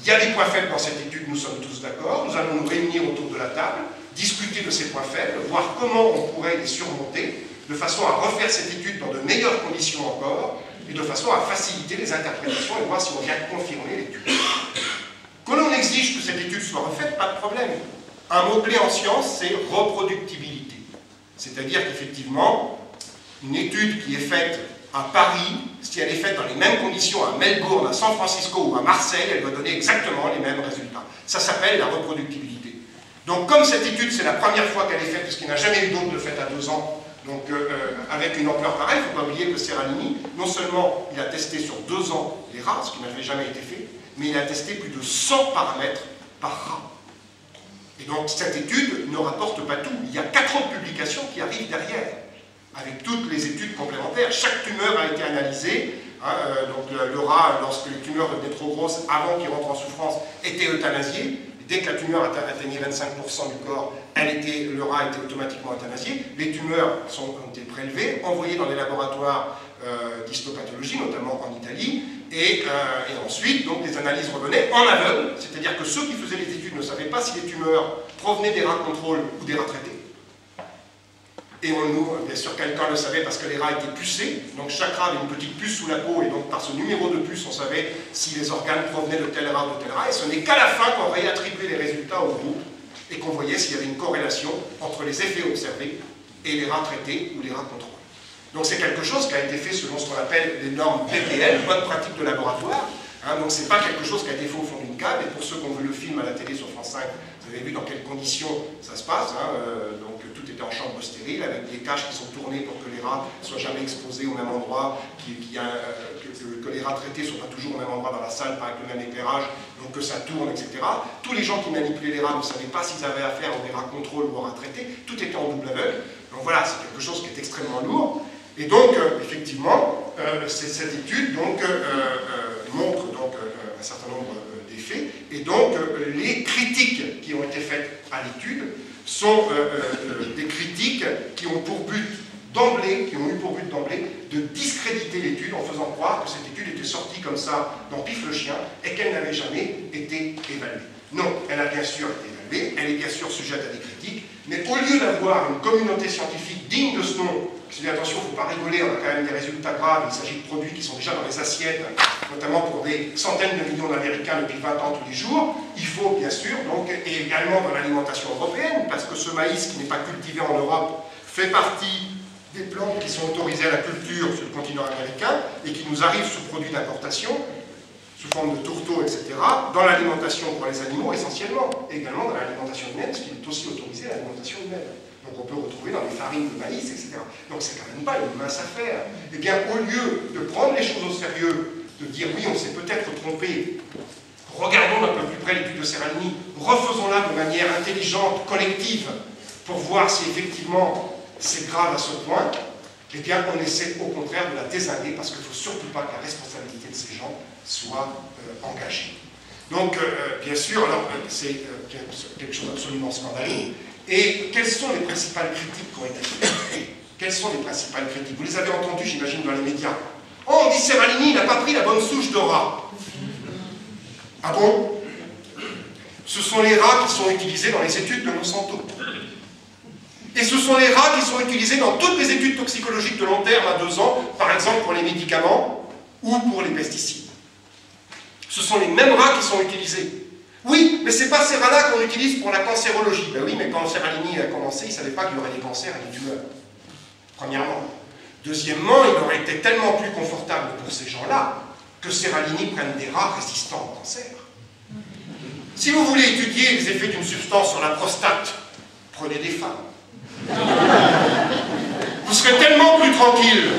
Il y a des points faibles dans cette étude, nous sommes tous d'accord, nous allons nous réunir autour de la table, discuter de ces points faibles, voir comment on pourrait les surmonter, de façon à refaire cette étude dans de meilleures conditions encore, et de façon à faciliter les interprétations et voir si on vient confirmer l'étude. Que l'on exige que cette étude soit refaite, pas de problème. Un mot-clé en science, c'est reproductibilité. C'est-à-dire qu'effectivement, une étude qui est faite à Paris, si elle est faite dans les mêmes conditions à Melbourne, à San Francisco ou à Marseille, elle va donner exactement les mêmes résultats. Ça s'appelle la reproductibilité. Donc comme cette étude, c'est la première fois qu'elle est faite, puisqu'il n'y a jamais eu d'autre de faite à 2 ans, donc avec une ampleur pareille, il ne faut pas oublier que Seralini, non seulement il a testé sur 2 ans les rats, ce qui n'avait jamais été fait, mais il a testé plus de 100 paramètres par rat. Et donc cette étude ne rapporte pas tout. Il y a 4 autres publications qui arrivent derrière, avec toutes les études complémentaires. Chaque tumeur a été analysée. Donc le rat, lorsque les tumeurs devenaient trop grosses, avant qu'il rentre en souffrance, était euthanasié. Dès que la tumeur atteignait 25% du corps, le rat était automatiquement euthanasié. Les tumeurs ont été prélevées, envoyées dans les laboratoires d'histopathologie, notamment en Italie, et ensuite, donc, les analyses revenaient en aveugle, c'est-à-dire que ceux qui faisaient les études ne savaient pas si les tumeurs provenaient des rats contrôle ou des rats traités. Et bien sûr, quelqu'un le savait parce que les rats étaient pucés, donc chaque rat avait une petite puce sous la peau, et donc par ce numéro de puce, on savait si les organes provenaient de tel rat ou de tel rat, et ce n'est qu'à la fin qu'on réattribuait les résultats au groupe, et qu'on voyait s'il y avait une corrélation entre les effets observés et les rats traités ou les rats contrôle. Donc c'est quelque chose qui a été fait selon ce qu'on appelle les normes BPL, bonnes pratiques de laboratoire, donc c'est pas quelque chose qui a été fait au fond d'une cave, et pour ceux qui ont vu le film à la télé sur France 5, vous avez vu dans quelles conditions ça se passe, donc tout était en chambre stérile, avec des cages qui sont tournées pour que les rats ne soient jamais exposés au même endroit, que les rats traités ne soient pas toujours au même endroit dans la salle, pas avec le même éclairage, donc que ça tourne, etc. Tous les gens qui manipulaient les rats ne savaient pas s'ils avaient affaire aux rats contrôle ou aux rats traités, tout était en double aveugle. Donc voilà, c'est quelque chose qui est extrêmement lourd. Et donc, effectivement, cette étude montre donc, un certain nombre d'effets, et donc les critiques qui ont été faites à l'étude sont des critiques qui ont pour but d'emblée, de discréditer l'étude en faisant croire que cette étude était sortie comme ça dans Pif le chien et qu'elle n'avait jamais été évaluée. Non, elle a bien sûr été évaluée, elle est bien sûr sujette à des critiques, mais au lieu d'avoir une communauté scientifique digne de ce nom, je dis attention, il ne faut pas rigoler, on a quand même des résultats graves, il s'agit de produits qui sont déjà dans les assiettes, notamment pour des centaines de millions d'Américains depuis 20 ans tous les jours. Il faut bien sûr, donc, et également dans l'alimentation européenne, parce que ce maïs qui n'est pas cultivé en Europe fait partie des plantes qui sont autorisées à la culture sur le continent américain et qui nous arrivent sous produits d'importation, sous forme de tourteaux, etc., dans l'alimentation pour les animaux essentiellement, et également dans l'alimentation humaine, ce qui est aussi autorisé à l'alimentation humaine. Donc on peut retrouver dans les farines de maïs, etc. Donc c'est quand même pas une mince affaire. Eh bien, au lieu de prendre les choses au sérieux, de dire oui, on s'est peut-être trompé, regardons d'un peu plus près l'étude de Seralini, refaisons-la de manière intelligente, collective, pour voir si effectivement c'est grave à ce point, eh bien on essaie au contraire de la désinguer parce qu'il ne faut surtout pas que la responsabilité de ces gens soit engagée. Donc, bien sûr, alors c'est quelque chose d'absolument scandaleux. Et quelles sont les principales critiques qui ont été faites? Quelles sont les principales critiques? Vous les avez entendues, j'imagine, dans les médias. Oh, on dit Seralini, il n'a pas pris la bonne souche de rats. Ah bon? Ce sont les rats qui sont utilisés dans les études de Monsanto. Et ce sont les rats qui sont utilisés dans toutes les études toxicologiques de long terme à 2 ans, par exemple pour les médicaments ou pour les pesticides. Ce sont les mêmes rats qui sont utilisés. Oui, mais ce n'est pas ces rats-là qu'on utilise pour la cancérologie. Ben oui, mais quand Seralini a commencé, il ne savait pas qu'il y aurait des cancers et des tumeurs. Premièrement. Deuxièmement, il aurait été tellement plus confortable pour ces gens-là que Seralini prenne des rats résistants au cancer. Si vous voulez étudier les effets d'une substance sur la prostate, prenez des femmes. Vous serez tellement plus tranquille.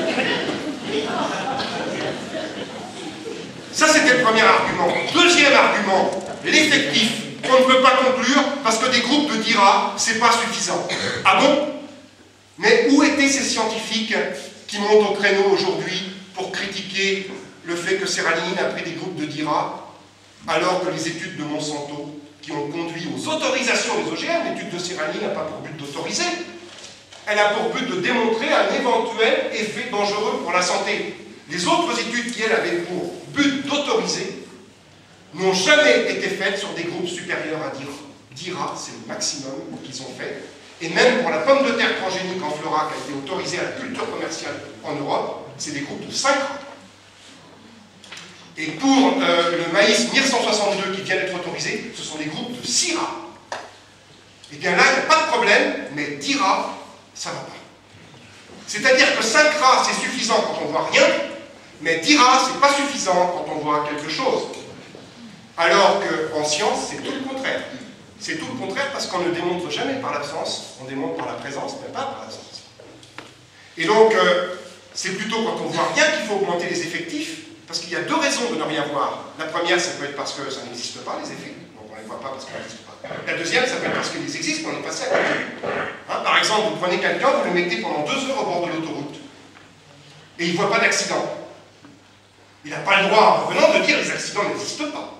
Ça, c'était le premier argument. Deuxième argument, l'effectif. On ne peut pas conclure parce que des groupes de 10 rats, c'est pas suffisant. Ah bon? Mais où étaient ces scientifiques qui montent au créneau aujourd'hui pour critiquer le fait que Seralini a pris des groupes de 10 rats alors que les études de Monsanto qui ont conduit aux autorisations des OGM, l'étude de Seralini n'a pas pour but d'autoriser, elle a pour but de démontrer un éventuel effet dangereux pour la santé. Les autres études qui, elles, avaient pour but d'autoriser n'ont jamais été faites sur des groupes supérieurs à 10 rats. d'IRA, c'est le maximum qu'ils ont fait. Et même pour la pomme de terre transgénique en Flora, qui a été autorisée à la culture commerciale en Europe, c'est des groupes de 5 rats. Et pour le maïs MIR 162 qui vient d'être autorisé, ce sont des groupes de 6 rats. Et bien là, il n'y a pas de problème, mais 10 rats, ça ne va pas. C'est-à-dire que 5 rats, c'est suffisant quand on ne voit rien, mais 10 rats, ce n'est pas suffisant quand on voit quelque chose. Alors qu'en science, c'est tout le contraire. C'est tout le contraire parce qu'on ne démontre jamais par l'absence, on démontre par la présence, mais pas par l'absence. Et donc, c'est plutôt quand on ne voit rien qu'il faut augmenter les effectifs, parce qu'il y a deux raisons de ne rien voir. La première, ça peut être parce que ça n'existe pas, les effets, donc on ne les voit pas parce qu'on n'existe pas. La deuxième, ça peut être parce qu'ils existent, mais on est passé à côté. Hein, par exemple, vous prenez quelqu'un, vous le mettez pendant 2 heures au bord de l'autoroute, et il ne voit pas d'accident. Il n'a pas le droit, en revenant, de dire que les accidents n'existent pas.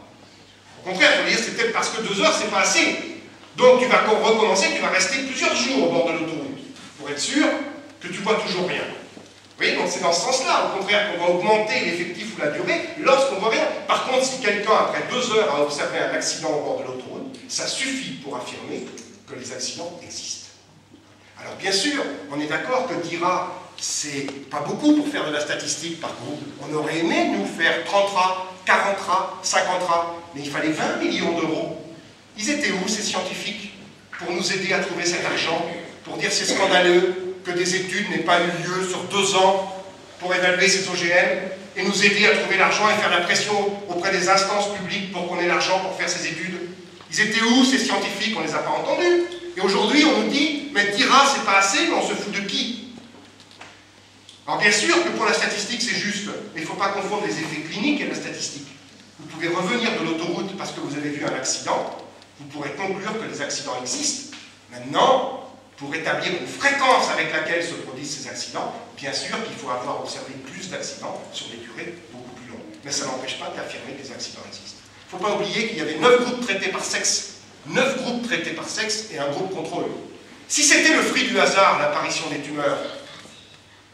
Au contraire, il faut dire c'est peut-être parce que 2 heures, c'est pas assez. Donc tu vas recommencer, tu vas rester plusieurs jours au bord de l'autoroute, pour être sûr que tu vois toujours rien. Vous voyez, donc c'est dans ce sens-là, au contraire, qu'on va augmenter l'effectif ou la durée lorsqu'on voit rien. Par contre, si quelqu'un, après 2 heures, a observé un accident au bord de l'autoroute, ça suffit pour affirmer que les accidents existent. Alors bien sûr, on est d'accord que d'IRA, c'est pas beaucoup pour faire de la statistique par groupe. On aurait aimé, nous, faire 30 rats, 40 rats, 50 rats, mais il fallait 20 millions d'euros. Ils étaient où, ces scientifiques, pour nous aider à trouver cet argent, pour dire c'est scandaleux que des études n'aient pas eu lieu sur 2 ans pour évaluer ces OGM, et nous aider à trouver l'argent et faire la pression auprès des instances publiques pour qu'on ait l'argent pour faire ces études. Ils étaient où, ces scientifiques? On ne les a pas entendus. Et aujourd'hui, on nous dit, mais d'IRA, c'est pas assez, mais on se fout de qui? Alors bien sûr que pour la statistique, c'est juste, mais il ne faut pas confondre les effets cliniques et la statistique. Vous pouvez revenir de l'autoroute parce que vous avez vu un accident, vous pourrez conclure que les accidents existent. Maintenant, pour établir une fréquence avec laquelle se produisent ces accidents, bien sûr qu'il faut avoir observé plus d'accidents sur des durées beaucoup plus longues. Mais ça n'empêche pas d'affirmer que les accidents existent. Il ne faut pas oublier qu'il y avait 9 groupes traités par sexe. 9 groupes traités par sexe et un groupe contrôle. Si c'était le fruit du hasard, l'apparition des tumeurs,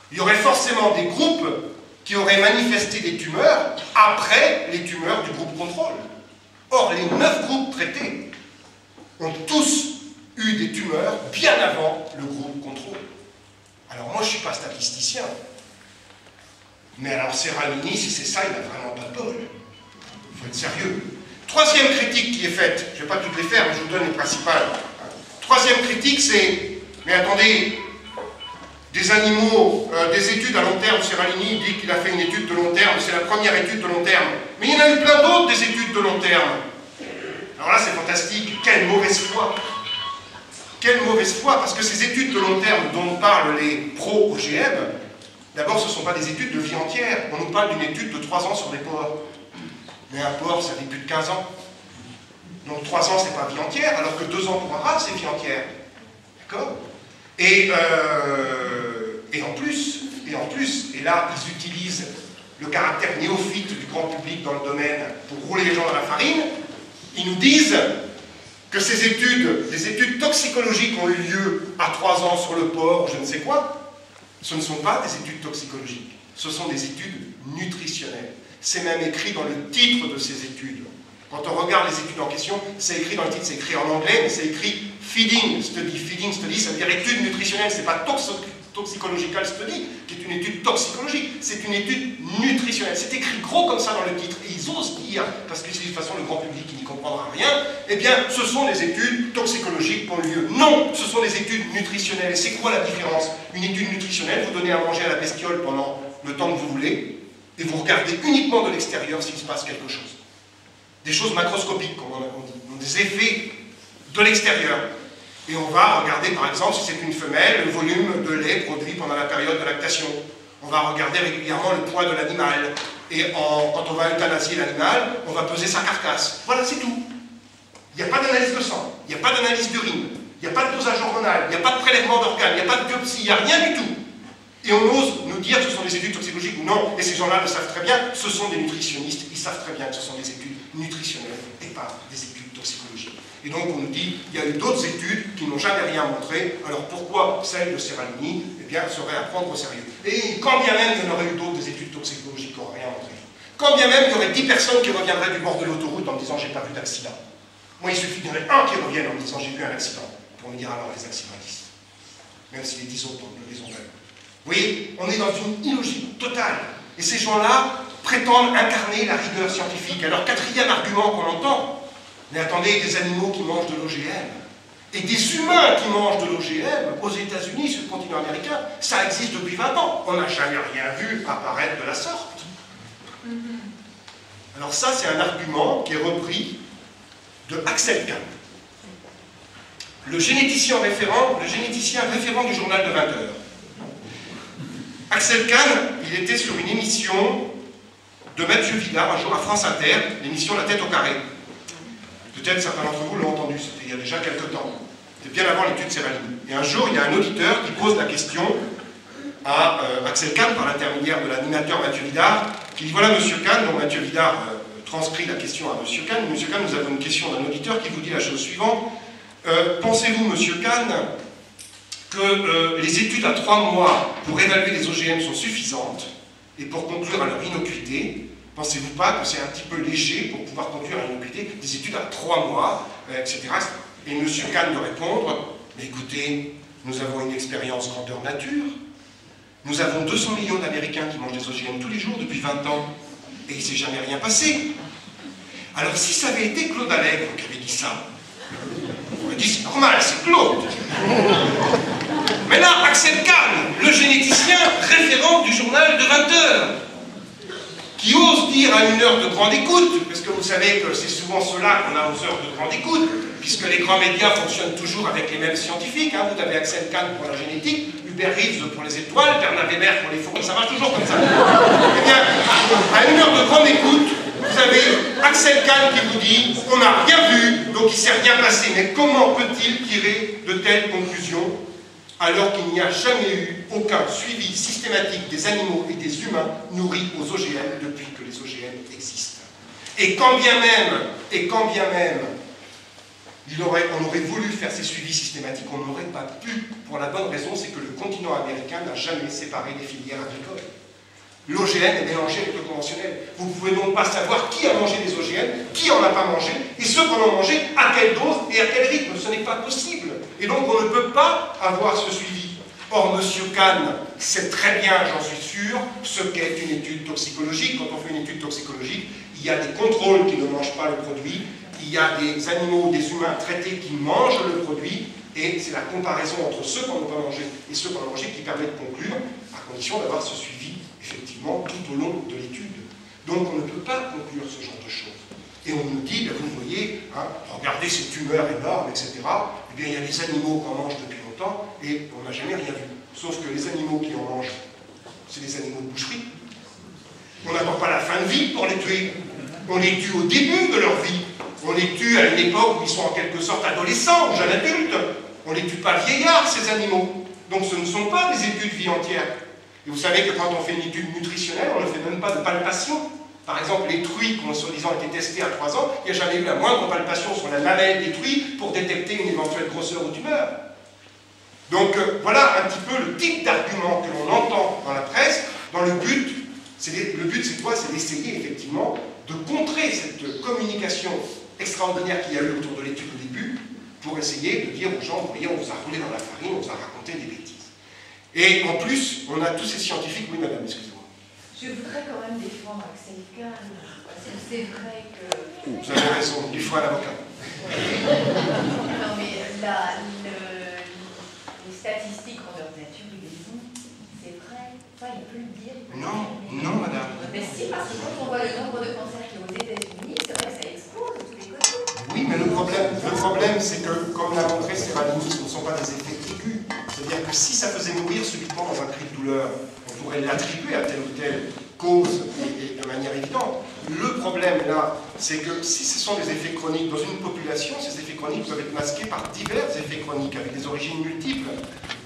il y aurait forcément des groupes qui auraient manifesté des tumeurs après les tumeurs du groupe contrôle. Or, les 9 groupes traités ont tous eu des tumeurs bien avant le groupe contrôle. Alors moi, je ne suis pas statisticien. Mais alors, Serralini, si c'est ça, il n'a vraiment pas de bol. Il faut être sérieux. Troisième critique qui est faite, je ne vais pas toutes les faire, mais je vous donne les principales. Troisième critique, c'est, mais attendez, des animaux, des études à long terme, Serralini dit qu'il a fait une étude de long terme, c'est la première étude de long terme. Mais il y en a eu plein d'autres des études de long terme. Alors là, c'est fantastique, quelle mauvaise foi. Quelle mauvaise foi, parce que ces études de long terme dont parlent les pro-OGM, d'abord, ce ne sont pas des études de vie entière. On nous parle d'une étude de 3 ans sur des porcs. Mais un porc, ça vit plus de 15 ans. Donc 3 ans, c'est pas vie entière, alors que 2 ans pour un rat, c'est vie entière. D'accord? Et en plus, et là, ils utilisent le caractère néophyte du grand public dans le domaine pour rouler les gens dans la farine, ils nous disent que ces études, des études toxicologiques ont eu lieu à 3 ans sur le porc, je ne sais quoi, ce ne sont pas des études toxicologiques, ce sont des études nutritionnelles. C'est même écrit dans le titre de ces études. Quand on regarde les études en question, c'est écrit dans le titre, c'est écrit en anglais, mais c'est écrit feeding study, ça veut dire étude nutritionnelle, c'est pas toxicological study, qui est une étude toxicologique, c'est une étude nutritionnelle. C'est écrit gros comme ça dans le titre, et ils osent dire, parce que de toute façon le grand public qui n'y comprendra rien, eh bien ce sont des études toxicologiques qui ont eu lieu. Non, ce sont des études nutritionnelles. Et c'est quoi la différence? Une étude nutritionnelle, vous donnez à manger à la bestiole pendant le temps que vous voulez, et vous regardez uniquement de l'extérieur s'il se passe quelque chose. Des choses macroscopiques, comme on dit, donc des effets de l'extérieur. Et on va regarder, par exemple, si c'est une femelle, le volume de lait produit pendant la période de lactation. On va regarder régulièrement le poids de l'animal. Et quand on va euthanasier l'animal, on va peser sa carcasse. Voilà, c'est tout. Il n'y a pas d'analyse de sang, il n'y a pas d'analyse d'urine, il n'y a pas de dosage hormonal, il n'y a pas de prélèvement d'organes, il n'y a pas de biopsie, il n'y a rien du tout. Et on ose nous dire que ce sont des études toxicologiques. Non, et ces gens-là le savent très bien, ce sont des nutritionnistes, ils savent très bien que ce sont des études nutritionnelles et pas des études toxicologiques. Et donc on nous dit, il y a eu d'autres études qui n'ont jamais rien montré, alors pourquoi celle de Serralini, eh bien, serait à prendre au sérieux. Et quand bien même il y en aurait eu d'autres des études toxicologiques qui n'auraient rien montré, quand bien même il y aurait 10 personnes qui reviendraient du bord de l'autoroute en me disant j'ai pas vu d'accident, Moi, il suffit qu'il y en ait un qui revienne en me disant j'ai eu un accident, pour me dire alors les accidents existent. Même si les 10 autres les ont même. Vous voyez, on est dans une illogique totale. Et ces gens-là prétendent incarner la rigueur scientifique. Alors, quatrième argument qu'on entend, mais attendez, des animaux qui mangent de l'OGM et des humains qui mangent de l'OGM aux États-Unis, sur le continent américain, ça existe depuis 20 ans. On n'a jamais rien vu apparaître de la sorte. Alors ça, c'est un argument qui est repris de Axel Kahn, le généticien référent du journal de 20 heures. Axel Kahn, il était sur une émission de Mathieu Villard, un jour à France Inter, l'émission La tête au carré. Peut-être certains d'entre vous l'ont entendu, c'était il y a déjà quelques temps. C'était bien avant l'étude Serralini. Et un jour, il y a un auditeur qui pose la question à Axel Kahn, par l'intermédiaire de l'animateur Mathieu Villard, qui dit, voilà Monsieur Kahn, donc Mathieu Villard transcrit la question à Monsieur Kahn. Monsieur Kahn, nous avons une question d'un auditeur qui vous dit la chose suivante. Pensez-vous, Monsieur Kahn, que les études à 3 mois pour évaluer les OGM sont suffisantes et pour conclure à leur innocuité? Pensez-vous pas que c'est un petit peu léger pour pouvoir conclure à l'innocuité des études à 3 mois, etc. Et M. Kahn de répondre, mais écoutez, nous avons une expérience grandeur nature, nous avons 200 millions d'Américains qui mangent des OGM tous les jours depuis 20 ans, et il ne s'est jamais rien passé. Alors si ça avait été Claude Allègre qui avait dit ça, on aurait dit c'est normal, c'est Claude. Mais là, Axel Kahn, le généticien référent du journal de 20 heures, qui ose dire à une heure de grande écoute, parce que vous savez que c'est souvent cela qu'on a aux heures de grande écoute, puisque les grands médias fonctionnent toujours avec les mêmes scientifiques, hein. Vous avez Axel Kahn pour la génétique, Hubert Reeves pour les étoiles, Bernard Weber pour les fourmis, ça marche toujours comme ça. Eh bien, à une heure de grande écoute, vous avez Axel Kahn qui vous dit « on n'a rien vu, donc il ne s'est rien passé ». Mais comment peut-il tirer de telles conclusions alors qu'il n'y a jamais eu aucun suivi systématique des animaux et des humains nourris aux OGM depuis que les OGM existent? Et quand bien même, on aurait voulu faire ces suivis systématiques, on n'aurait pas pu, pour la bonne raison, c'est que le continent américain n'a jamais séparé les filières agricoles. L'OGM est mélangé avec le conventionnel. Vous ne pouvez donc pas savoir qui a mangé des OGM, qui n'en a pas mangé, et ceux qui en ont mangé, à quelle dose et à quel rythme. Ce n'est pas possible. Et donc on ne peut pas avoir ce suivi. Or, M. Kahn sait très bien, j'en suis sûr, ce qu'est une étude toxicologique. Quand on fait une étude toxicologique, il y a des contrôles qui ne mangent pas le produit, il y a des animaux, des humains traités qui mangent le produit, et c'est la comparaison entre ceux qui n'en ont pas mangé et ceux qui en ont mangé qui permet de conclure, à condition d'avoir ce suivi, effectivement, tout au long de l'étude. Donc on ne peut pas conclure ce genre de choses. Et on nous dit, ben, vous voyez, hein, regardez ces tumeurs énormes, etc. Eh bien, il y a des animaux qui en mangent depuis longtemps, et on n'a jamais rien vu. Sauf que les animaux qui en mangent, c'est des animaux de boucherie. On n'attend pas la fin de vie pour les tuer. On les tue au début de leur vie. On les tue à une époque où ils sont en quelque sorte adolescents ou jeunes adultes. On ne les tue pas vieillards, ces animaux. Donc ce ne sont pas des études vie entière. Et vous savez que quand on fait une étude nutritionnelle, on ne fait même pas de palpation. Par exemple, les truies qui ont soi-disant été testées à 3 ans, il n'y a jamais eu la moindre palpation sur la mamelle des truies pour détecter une éventuelle grosseur ou tumeur. Donc voilà un petit peu le type d'argument que l'on entend dans la presse, dans le but c'est quoi? C'est d'essayer effectivement de contrer cette communication extraordinaire qu'il y a eu autour de l'étude au début, pour essayer de dire aux gens, vous voyez, on vous a roulé dans la farine, on vous a raconté des bêtises. Et en plus, on a tous ces scientifiques, oui madame, excusez-moi. Je voudrais quand même défendre Axel Kahn, parce que c'est vrai que... Vous avez raison, il faut un avocat. Non mais les statistiques en leur nature, ils les ont, c'est vrai. Enfin, il peut le dire. Non, madame. Mais si, parce que quand on voit le nombre de cancers qui est aux États-Unis, c'est vrai que ça explose de tous les côtés. Oui, mais le problème c'est que, comme l'a montré Serralini, ce ne sont pas des effets aigus. C'est-à-dire que si ça faisait mourir subitement dans un cri de douleur, on pourrait l'attribuer à telle ou telle cause et de manière évidente. Le problème là, c'est que si ce sont des effets chroniques dans une population, ces effets chroniques peuvent être masqués par divers effets chroniques avec des origines multiples.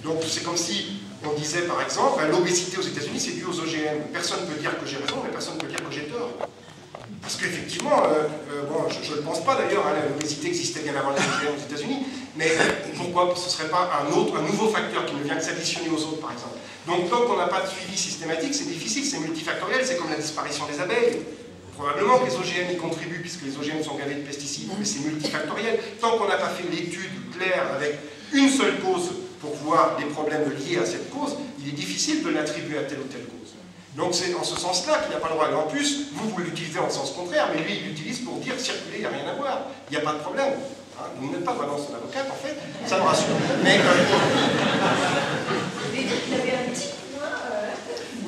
Donc c'est comme si on disait par exemple, l'obésité aux États-Unis c'est dû aux OGM. Personne ne peut dire que j'ai raison, mais personne ne peut dire que j'ai tort. Parce qu'effectivement, bon, je ne pense pas d'ailleurs, hein, l'obésité existait bien avant les OGM aux États-Unis, mais pourquoi ce ne serait pas un nouveau facteur qui ne vient que s'additionner aux autres, par exemple. Donc tant qu'on n'a pas de suivi systématique, c'est difficile, c'est multifactoriel, c'est comme la disparition des abeilles. Le Probablement que les OGM y contribuent, puisque les OGM sont gavés de pesticides, mais c'est multifactoriel. Tant qu'on n'a pas fait l'étude claire avec une seule cause pour voir les problèmes liés à cette cause, il est difficile de l'attribuer à telle ou telle cause. Donc c'est en ce sens-là qu'il n'a pas le droit. Et en plus, vous l'utilisez en sens contraire, mais lui, il l'utilise pour dire circuler, il n'y a rien à voir, il n'y a pas de problème. Hein, vous n'êtes pas vraiment son avocate, en fait, ça me rassure. Mais, Il avait un petit point.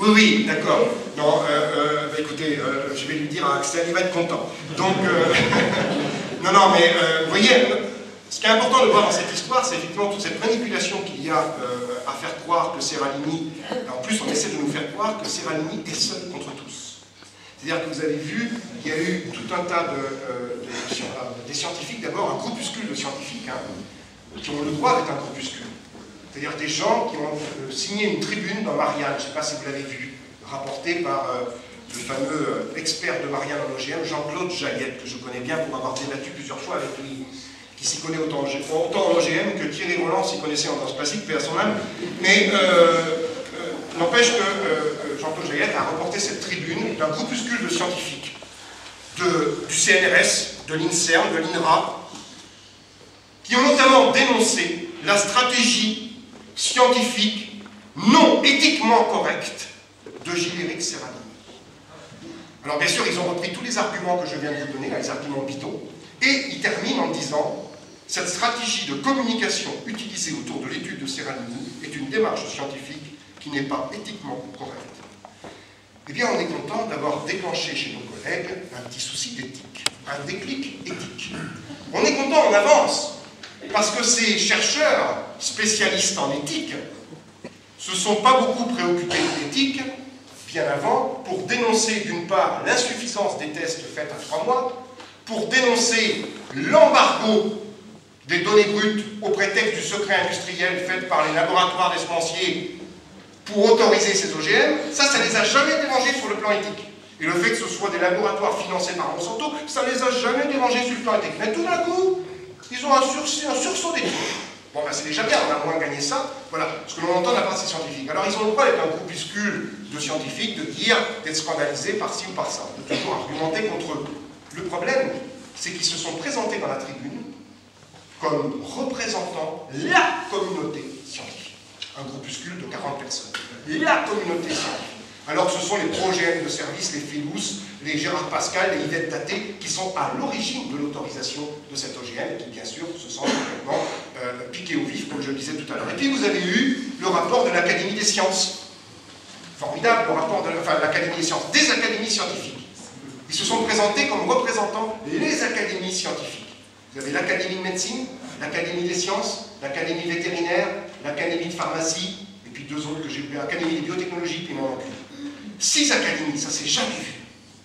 oui, oui, d'accord. Non, bah, écoutez, je vais lui dire à Axel, il va être content. Donc, non, non, mais vous voyez, ce qui est important de voir dans cette histoire, c'est effectivement toute cette manipulation qu'il y a à faire croire que Seralini, en plus on essaie de nous faire croire que Seralini est seul contre tous. C'est-à-dire que vous avez vu, il y a eu tout un tas des scientifiques, d'abord un groupuscule de scientifiques, hein, qui ont le droit d'être un groupuscule. C'est-à-dire des gens qui ont signé une tribune dans Marianne, je ne sais pas si vous l'avez vu, rapportée par le fameux expert de Marianne en OGM, Jean-Claude Jaillette, que je connais bien pour avoir débattu plusieurs fois avec lui, qui s'y connaît autant en OGM que Thierry Roland s'y connaissait en danse classique, paix à son âme. Mais n'empêche que Jean-Claude Jaillette a reporté cette tribune d'un groupuscule de scientifiques, du CNRS, de l'INSERM, de l'INRA, qui ont notamment dénoncé la stratégie scientifique non éthiquement correcte de Gilles-Éric Seralini. Alors bien sûr, ils ont repris tous les arguments que je viens de vous donner, les arguments bidons, et ils terminent en disant « Cette stratégie de communication utilisée autour de l'étude de Seralini est une démarche scientifique qui n'est pas éthiquement correcte. » Eh bien, on est content d'avoir déclenché chez nos collègues un petit souci d'éthique, un déclic éthique. On est content, on avance, parce que ces chercheurs spécialistes en éthique se sont pas beaucoup préoccupés d'éthique bien avant pour dénoncer d'une part l'insuffisance des tests faits à 3 mois, pour dénoncer l'embargo des données brutes au prétexte du secret industriel fait par les laboratoires d'Espancier pour autoriser ces OGM, ça les a jamais dérangés sur le plan éthique. Et le fait que ce soit des laboratoires financés par Monsanto, ça les a jamais dérangés sur le plan éthique. Mais tout d'un coup, ils ont un sursaut d'éthique. Bon, ben c'est déjà bien, on a moins gagné ça. Voilà, ce que l'on entend de la part de ces scientifiques. Alors, ils ont le droit d'être un groupuscule de scientifiques, de dire, d'être scandalisés par ci ou par ça, de toujours argumenter contre eux. Le problème, c'est qu'ils se sont présentés dans la tribune comme représentant la communauté scientifique. Un groupuscule de 40 personnes. La communauté scientifique. Alors que ce sont les pro-OGM de service, les Philous, les Gérard Pascal, les Yvette Daté, qui sont à l'origine de l'autorisation de cet OGM, et qui, bien sûr, se sentent complètement piqués au vif, comme je le disais tout à l'heure. Et puis, vous avez eu le rapport de l'Académie des sciences. Formidable, le rapport de l'Académie des sciences, des académies scientifiques. Ils se sont présentés comme représentant les académies scientifiques. Vous avez l'Académie de médecine, l'Académie des sciences, l'Académie vétérinaire, l'Académie de pharmacie, et puis 2 autres que j'ai oubliées, l'Académie des biotechnologies, puis il m'en manque une. 6 académies, ça s'est jamais vu.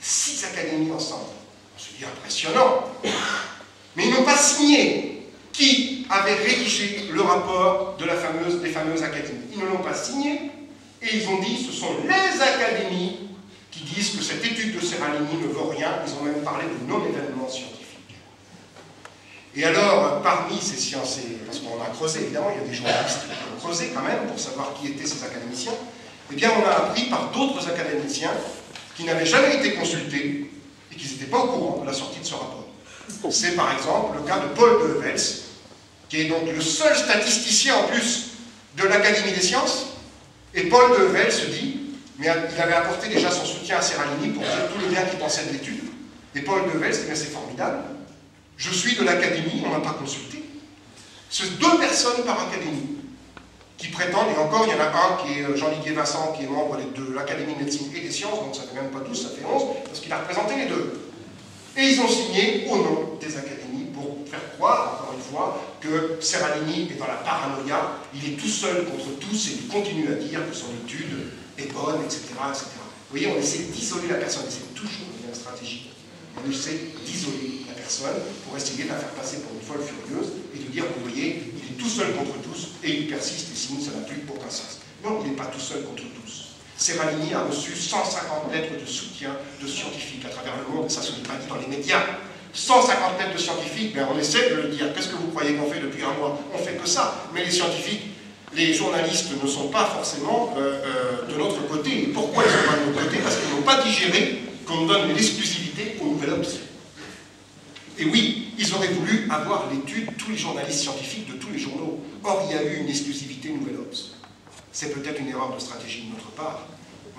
6 académies ensemble. On se dit impressionnant. Mais ils n'ont pas signé qui avait rédigé le rapport de des fameuses académies. Ils ne l'ont pas signé, et ils ont dit ce sont les académies qui disent que cette étude de Seralini ne vaut rien. Ils ont même parlé de non-événement scientifique. Et alors, parmi ces sciences, parce qu'on a creusé, évidemment, il y a des journalistes qui ont creusé quand même pour savoir qui étaient ces académiciens, eh bien, on a appris par d'autres académiciens qui n'avaient jamais été consultés et qui n'étaient pas au courant de la sortie de ce rapport. C'est par exemple le cas de Paul de Hevels, qui est donc le seul statisticien en plus de l'Académie des sciences. Et Paul de Hevels se dit, mais il avait apporté déjà son soutien à Seralini pour dire tout le bien qu'il pensait de l'étude. Et Paul de Hevels dit, mais c'est formidable, je suis de l'Académie, on ne m'a pas consulté. C'est 2 personnes par académie qui prétendent, et encore il y en a un qui est Jean-Liguier Vincent, qui est membre de l'Académie de médecine et des sciences, donc ça fait même pas 12, ça fait 11, parce qu'il a représenté les 2. Et ils ont signé au nom des académies pour faire croire, encore une fois, que Seralini est dans la paranoïa, il est tout seul contre tous et il continue à dire que son étude est bonne, etc. etc. Vous voyez, on essaie d'isoler la personne, c'est toujours la même stratégie. On essaie d'isoler la personne pour essayer de la faire passer pour une folle furieuse et de dire, vous voyez, il est tout seul contre tous et il persiste et signe, ça n'a plus pour aucun sens. Non, il n'est pas tout seul contre tous. Seralini a reçu 150 lettres de soutien de scientifiques à travers le monde, et ça se dit pas dit dans les médias. 150 lettres de scientifiques, ben on essaie de le dire. Qu'est-ce que vous croyez qu'on fait depuis un mois? On fait que ça. Mais les scientifiques, les journalistes ne sont pas forcément de notre côté. Et pourquoi ils sont pas de notre côté? Parce qu'ils n'ont pas digéré qu'on donne l'exclusivité exclusivité au Nouvel Obs. Et oui, ils auraient voulu avoir l'étude de tous les journalistes scientifiques de tous les journaux. Or, il y a eu une exclusivité Nouvel Obs. C'est peut-être une erreur de stratégie de notre part.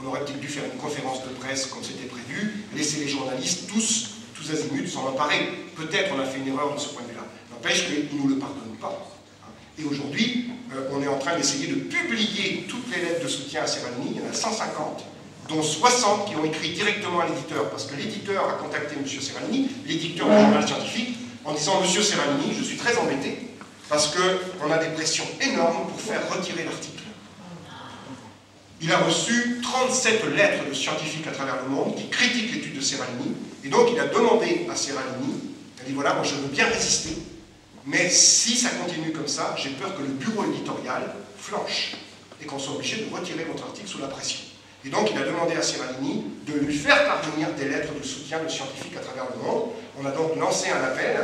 On aurait peut-être dû faire une conférence de presse comme c'était prévu, laisser les journalistes tous azimuts s'en emparer. Peut-être on a fait une erreur de ce point de vue-là. N'empêche qu'ils ne nous le pardonnent pas. Et aujourd'hui, on est en train d'essayer de publier toutes les lettres de soutien à Seralini. Il y en a 150, dont 60 qui ont écrit directement à l'éditeur, parce que l'éditeur a contacté M. Seralini, l'éditeur du journal scientifique, en disant « Monsieur Seralini, je suis très embêté, parce qu'on a des pressions énormes pour faire retirer l'article. » Il a reçu 37 lettres de scientifiques à travers le monde qui critiquent l'étude de Seralini, et donc il a demandé à Seralini, il a dit « Voilà, moi je veux bien résister, mais si ça continue comme ça, j'ai peur que le bureau éditorial flanche, et qu'on soit obligé de retirer votre article sous la pression. » Et donc il a demandé à Seralini de lui faire parvenir des lettres de soutien de scientifiques à travers le monde. On a donc lancé un appel,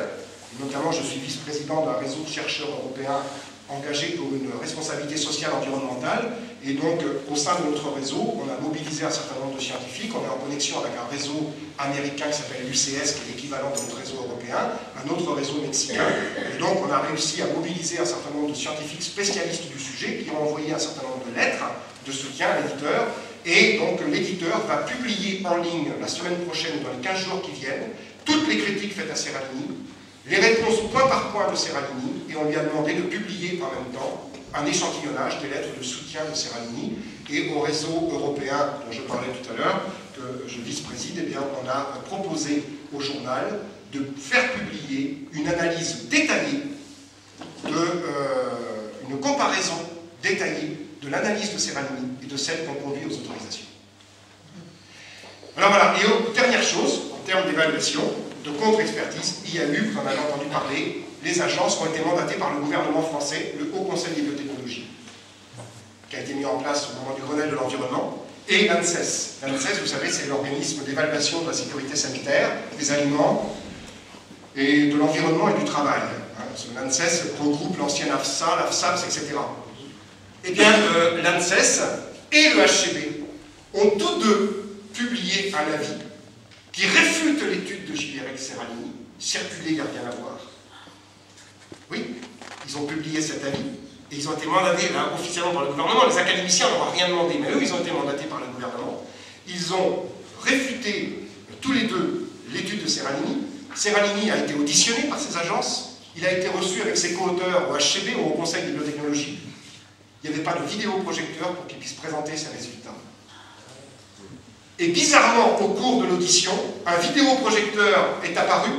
notamment je suis vice-président d'un réseau de chercheurs européens engagés pour une responsabilité sociale environnementale, et donc au sein de notre réseau, on a mobilisé un certain nombre de scientifiques, on est en connexion avec un réseau américain qui s'appelle l'UCS, qui est l'équivalent de notre réseau européen, un autre réseau mexicain, et donc on a réussi à mobiliser un certain nombre de scientifiques spécialistes du sujet qui ont envoyé un certain nombre de lettres de soutien à l'éditeur, et donc l'éditeur va publier en ligne la semaine prochaine, dans les 15 jours qui viennent, toutes les critiques faites à Seralini, les réponses point par point de Seralini, et on lui a demandé de publier en même temps un échantillonnage des lettres de soutien de Seralini, et au réseau européen dont je parlais tout à l'heure, que je vice-préside, eh bien, on a proposé au journal de faire publier une analyse détaillée, une comparaison détaillée de l'analyse de Seralini et de celle qu'on conduit aux autorisations. Alors voilà, et dernière chose, en termes d'évaluation, de contre-expertise, il y a eu, vous en avez entendu parler, les agences qui ont été mandatées par le gouvernement français, le Haut Conseil des biotechnologies, qui a été mis en place au moment du Grenelle de l'environnement, et l'ANSES. L'ANSES, vous savez, c'est l'organisme d'évaluation de la sécurité sanitaire, des aliments, et de l'environnement et du travail. L'ANSES regroupe l'ancienne AFSA, l'AFSAPS, etc. Eh bien, l'ANSES et le HCB ont tous deux publié un avis qui réfute l'étude de JRX Seralini, circulé, il n'y a rien à voir. Oui, ils ont publié cet avis, et ils ont été mandatés là, officiellement par le gouvernement. Les académiciens n'ont rien demandé, mais eux, ils ont été mandatés par le gouvernement. Ils ont réfuté tous les deux l'étude de Seralini. Seralini a été auditionné par ces agences. Il a été reçu avec ses co-auteurs au HCB, au Haut Conseil des biotechnologies. Il n'y avait pas de vidéoprojecteur pour qu'il puisse présenter ses résultats. Et bizarrement, au cours de l'audition, un vidéoprojecteur est apparu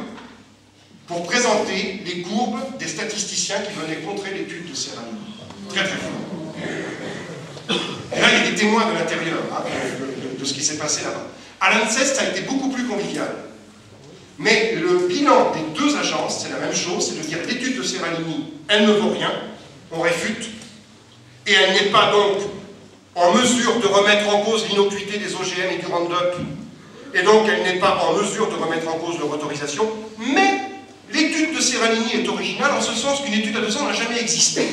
pour présenter les courbes des statisticiens qui venaient contrer l'étude de Seralini. Très très fort. Et là, il y a des témoins de l'intérieur hein, de ce qui s'est passé là-bas. À l'ANSES, ça a été beaucoup plus convivial. Mais le bilan des deux agences, c'est la même chose, c'est de dire l'étude de Seralini, elle ne vaut rien, on réfute, et elle n'est pas donc en mesure de remettre en cause l'innocuité des OGM et du Roundup, et donc elle n'est pas en mesure de remettre en cause leur autorisation, mais l'étude de Seralini est originale en ce sens qu'une étude à 2 ans n'a jamais existé,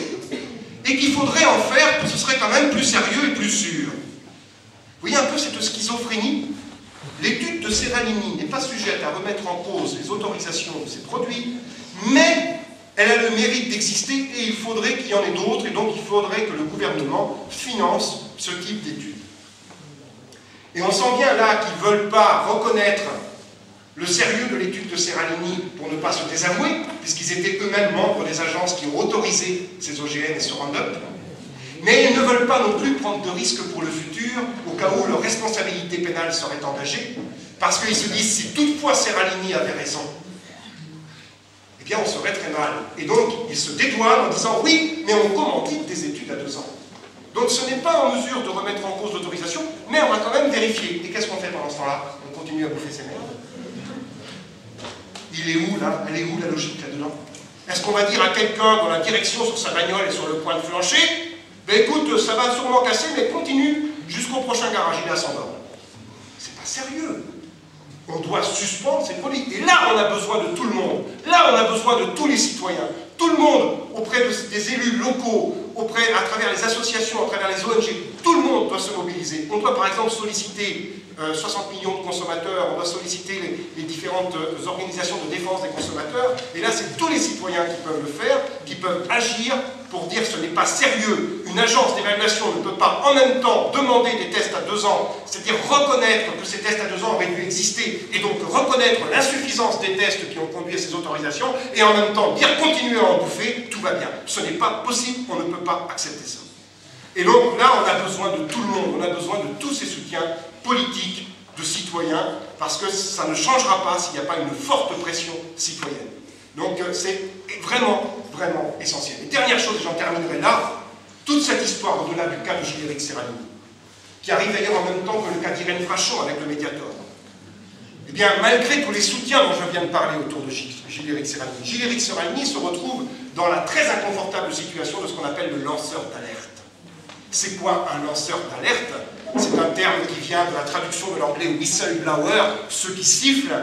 et qu'il faudrait en faire, que ce serait quand même plus sérieux et plus sûr. Vous voyez un peu cette schizophrénie? L'étude de Seralini n'est pas sujette à remettre en cause les autorisations de ces produits, mais elle a le mérite d'exister et il faudrait qu'il y en ait d'autres, et donc il faudrait que le gouvernement finance ce type d'études. Et on sent bien là qu'ils ne veulent pas reconnaître le sérieux de l'étude de Seralini pour ne pas se désavouer, puisqu'ils étaient eux-mêmes membres des agences qui ont autorisé ces OGM et ce Roundup, mais ils ne veulent pas non plus prendre de risques pour le futur, au cas où leur responsabilité pénale serait engagée, parce qu'ils se disent, si toutefois Seralini avait raison, eh bien on serait très mal. Et donc, ils se dédouanent en disant, oui, mais on commandite des études à 2 ans. Donc ce n'est pas en mesure de remettre en cause l'autorisation, mais on va quand même vérifier. Et qu'est-ce qu'on fait pendant ce temps-là? On continue à bouffer ses merdes. Il est où, là? Elle est où, la logique, là-dedans? Est-ce qu'on va dire à quelqu'un dont la direction sur sa bagnole est sur le point de flancher, ben écoute, ça va sûrement casser, mais continue jusqu'au prochain garage, il est à 100 bornes. C'est pas sérieux. On doit suspendre ces produits. Et là, on a besoin de tout le monde. Là, on a besoin de tous les citoyens. Tout le monde, auprès des élus locaux, à travers les associations, à travers les ONG, tout le monde doit se mobiliser. On doit par exemple solliciter 60 millions de consommateurs, on doit solliciter les différentes organisations de défense des consommateurs, et là c'est tous les citoyens qui peuvent le faire, qui peuvent agir pour dire ce n'est pas sérieux. Une agence d'évaluation ne peut pas en même temps demander des tests à 2 ans, c'est-à-dire reconnaître que ces tests à 2 ans auraient dû exister, et donc reconnaître l'insuffisance des tests qui ont conduit à ces autorisations, et en même temps dire continuez à en bouffer, tout va bien. Ce n'est pas possible, on ne peut pas accepter ça. Et donc là, on a besoin de tout le monde, on a besoin de tous ces soutiens politiques, de citoyens, parce que ça ne changera pas s'il n'y a pas une forte pression citoyenne. Donc c'est vraiment, vraiment essentiel. Et dernière chose, j'en terminerai là, toute cette histoire au-delà du cas de Gilles-Éric Serralini, qui arrive d'ailleurs en même temps que le cas d'Irène Frachon avec le Mediator. Eh bien, malgré tous les soutiens dont je viens de parler autour de Gilles-Éric Serralini se retrouve dans la très inconfortable situation de ce qu'on appelle le lanceur d'alerte. C'est quoi un lanceur d'alerte? C'est un terme qui vient de la traduction de l'anglais whistleblower, ceux qui sifflent.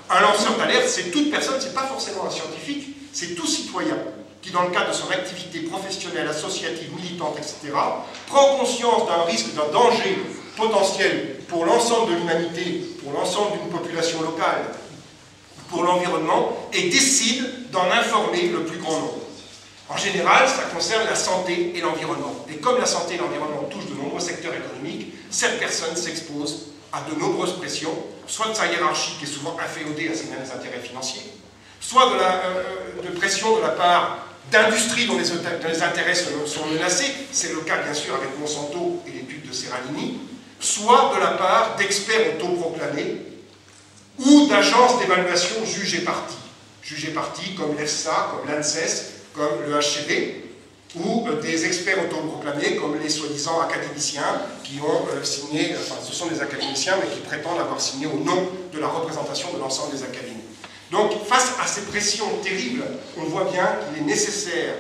Un lanceur d'alerte, c'est toute personne, c'est pas forcément un scientifique, c'est tout citoyen qui, dans le cadre de son activité professionnelle, associative, militante, etc., prend conscience d'un risque, d'un danger potentiel pour l'ensemble de l'humanité, pour l'ensemble d'une population locale, pour l'environnement, et décide d'en informer le plus grand nombre. En général, ça concerne la santé et l'environnement. Et comme la santé et l'environnement touchent de nombreux secteurs économiques, cette personne s'expose à de nombreuses pressions, soit de sa hiérarchie qui est souvent inféodée à ses mêmes intérêts financiers, soit de pression de la part d'industries dont les intérêts sont menacés, c'est le cas bien sûr avec Monsanto et l'étude de Serralini, soit de la part d'experts autoproclamés ou d'agences d'évaluation jugées parties comme l'EFSA, comme l'ANSES, comme le HCV, ou des experts autoproclamés comme les soi-disant académiciens qui ont signé, enfin ce sont des académiciens mais qui prétendent avoir signé au nom de la représentation de l'ensemble des académies. Donc face à ces pressions terribles, on voit bien qu'il est nécessaire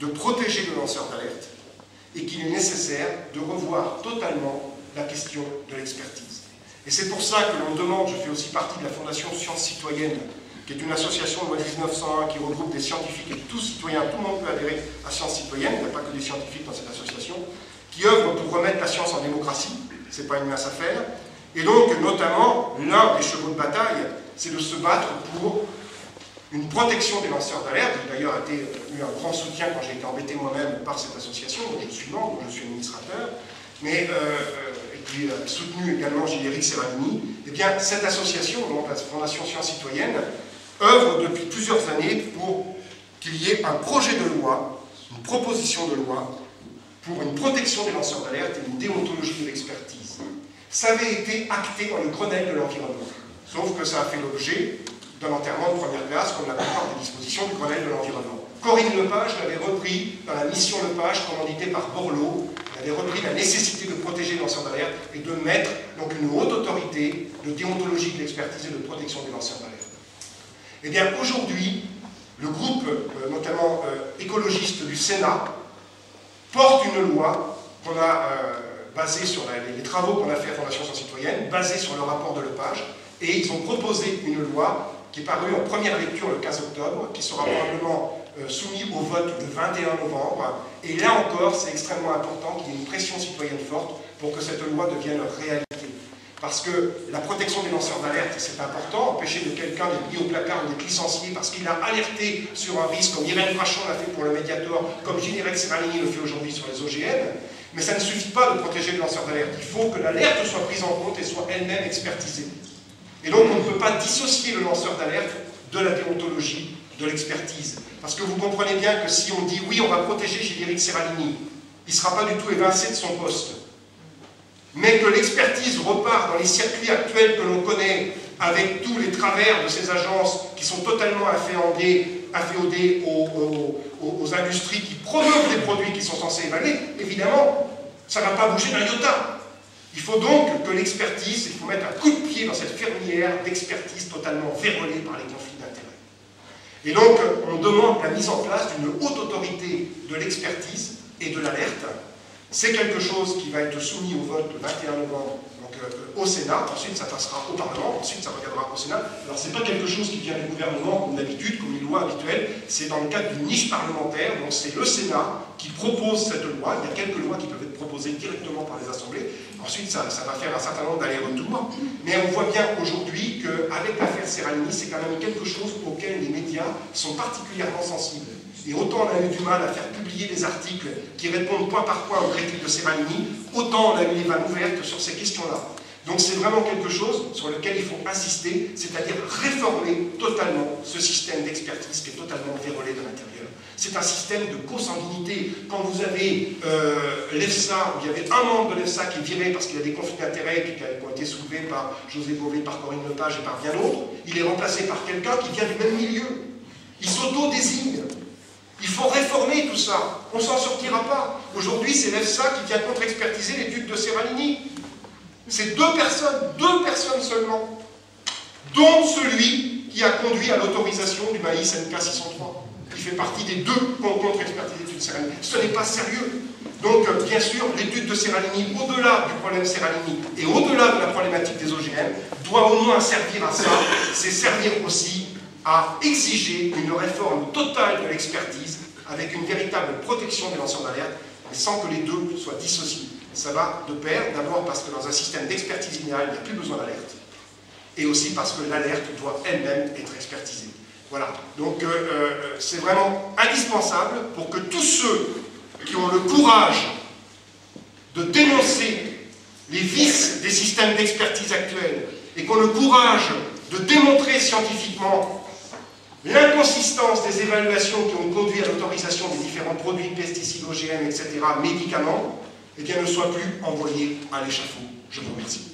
de protéger le lanceur d'alerte et qu'il est nécessaire de revoir totalement la question de l'expertise. Et c'est pour ça que l'on demande, je fais aussi partie de la Fondation Sciences Citoyennes, qui est une association de loi 1901 qui regroupe des scientifiques et tous citoyens, tout le monde peut adhérer à Sciences Citoyennes, il n'y a pas que des scientifiques dans cette association, qui œuvre pour remettre la science en démocratie, c'est pas une mince affaire, et donc notamment l'un des chevaux de bataille, c'est de se battre pour une protection des lanceurs d'alerte. J'ai d'ailleurs eu un grand soutien quand j'ai été embêté moi-même par cette association, dont je suis membre, dont je suis administrateur, mais qui a soutenu également Gilles-Éric Serralini. Eh bien, cette association, donc la Fondation Sciences Citoyennes, œuvre depuis plusieurs années pour qu'il y ait un projet de loi, une proposition de loi pour une protection des lanceurs d'alerte et une déontologie de l'expertise. Ça avait été acté dans le Grenelle de l'environnement, sauf que ça a fait l'objet d'un enterrement de première classe, comme la plupart des dispositions du Grenelle de l'environnement. Corinne Lepage l'avait repris dans la mission Lepage, commanditée par Borloo. Elle avait repris la nécessité de protéger les lanceurs d'alerte et de mettre donc une haute autorité de déontologie de l'expertise et de protection des lanceurs d'alerte. Eh bien, aujourd'hui, le groupe, notamment écologiste du Sénat, porte une loi qu'on a basée sur les travaux qu'on a fait à Fondation Sciences Citoyennes, basée sur le rapport de Lepage, et ils ont proposé une loi qui est parue en première lecture le 15 octobre, qui sera probablement soumis au vote le 21 novembre. Et là encore, c'est extrêmement important qu'il y ait une pression citoyenne forte pour que cette loi devienne réalité. Parce que la protection des lanceurs d'alerte, c'est important. Empêcher de quelqu'un d'être mis au placard ou d'être licencié parce qu'il a alerté sur un risque, comme Irène Frachon l'a fait pour le Mediator, comme Gilles-Éric Serralini le fait aujourd'hui sur les OGM. Mais ça ne suffit pas de protéger le lanceur d'alerte. Il faut que l'alerte soit prise en compte et soit elle-même expertisée. Et donc on ne peut pas dissocier le lanceur d'alerte de la déontologie, de l'expertise. Parce que vous comprenez bien que si on dit oui, on va protéger Gilles-Éric Serralini, il ne sera pas du tout évincé de son poste. Mais que l'expertise repart dans les circuits actuels que l'on connaît, avec tous les travers de ces agences qui sont totalement inféodées aux industries qui promeuvent des produits qui sont censés évaluer, évidemment, ça ne va pas bouger d'un iota. Il faut donc que l'expertise, il faut mettre un coup de pied dans cette fermière d'expertise totalement vérolée par les conflits d'intérêts. Et donc, on demande la mise en place d'une haute autorité de l'expertise et de l'alerte C'est quelque chose qui va être soumis au vote le 21 novembre donc, au Sénat, ensuite ça passera au Parlement, ensuite ça reviendra au Sénat. Alors c'est pas quelque chose qui vient du gouvernement comme d'habitude, comme une loi habituelle, c'est dans le cadre d'une niche parlementaire, donc c'est le Sénat qui propose cette loi. Il y a quelques lois qui peuvent être proposées directement par les assemblées, ensuite ça va faire un certain nombre d'allers-retours, mais on voit bien aujourd'hui qu'avec l'affaire Serralini, c'est quand même quelque chose auquel les médias sont particulièrement sensibles. Et autant on a eu du mal à faire publier des articles qui répondent point par point aux critiques de Serralini, autant on a eu les vannes ouvertes sur ces questions-là. Donc c'est vraiment quelque chose sur lequel il faut insister, c'est-à-dire réformer totalement ce système d'expertise qui est totalement vérolé de l'intérieur. C'est un système de consanguinité. Quand vous avez l'EFSA, où il y avait un membre de l'EFSA qui est viré parce qu'il a des conflits d'intérêts qui ont été soulevés par José Bové, par Corinne Lepage et par bien d'autres, il est remplacé par quelqu'un qui vient du même milieu. Il s'auto-désigne. Il faut réformer tout ça. On ne s'en sortira pas. Aujourd'hui, c'est l'EFSA qui vient contre-expertiser l'étude de Serralini. C'est deux personnes seulement, dont celui qui a conduit à l'autorisation du maïs MK 603, qui fait partie des deux qui ont contre-expertisé l'étude de Serralini. Ce n'est pas sérieux. Donc, bien sûr, l'étude de Serralini, au-delà du problème Serralini et au-delà de la problématique des OGM, doit au moins servir à ça. C'est servir aussi à exiger une réforme totale de l'expertise avec une véritable protection des lanceurs d'alerte, mais sans que les deux soient dissociés. Ça va de pair, d'abord parce que dans un système d'expertise linéaire, il n'y a plus besoin d'alerte, et aussi parce que l'alerte doit elle-même être expertisée. Voilà, donc c'est vraiment indispensable pour que tous ceux qui ont le courage de dénoncer les vices des systèmes d'expertise actuels, et qui ont le courage de démontrer scientifiquement l'inconsistance des évaluations qui ont conduit à l'autorisation des différents produits, pesticides, OGM, etc., médicaments, eh bien, ne soient plus envoyés à l'échafaud. Je vous remercie.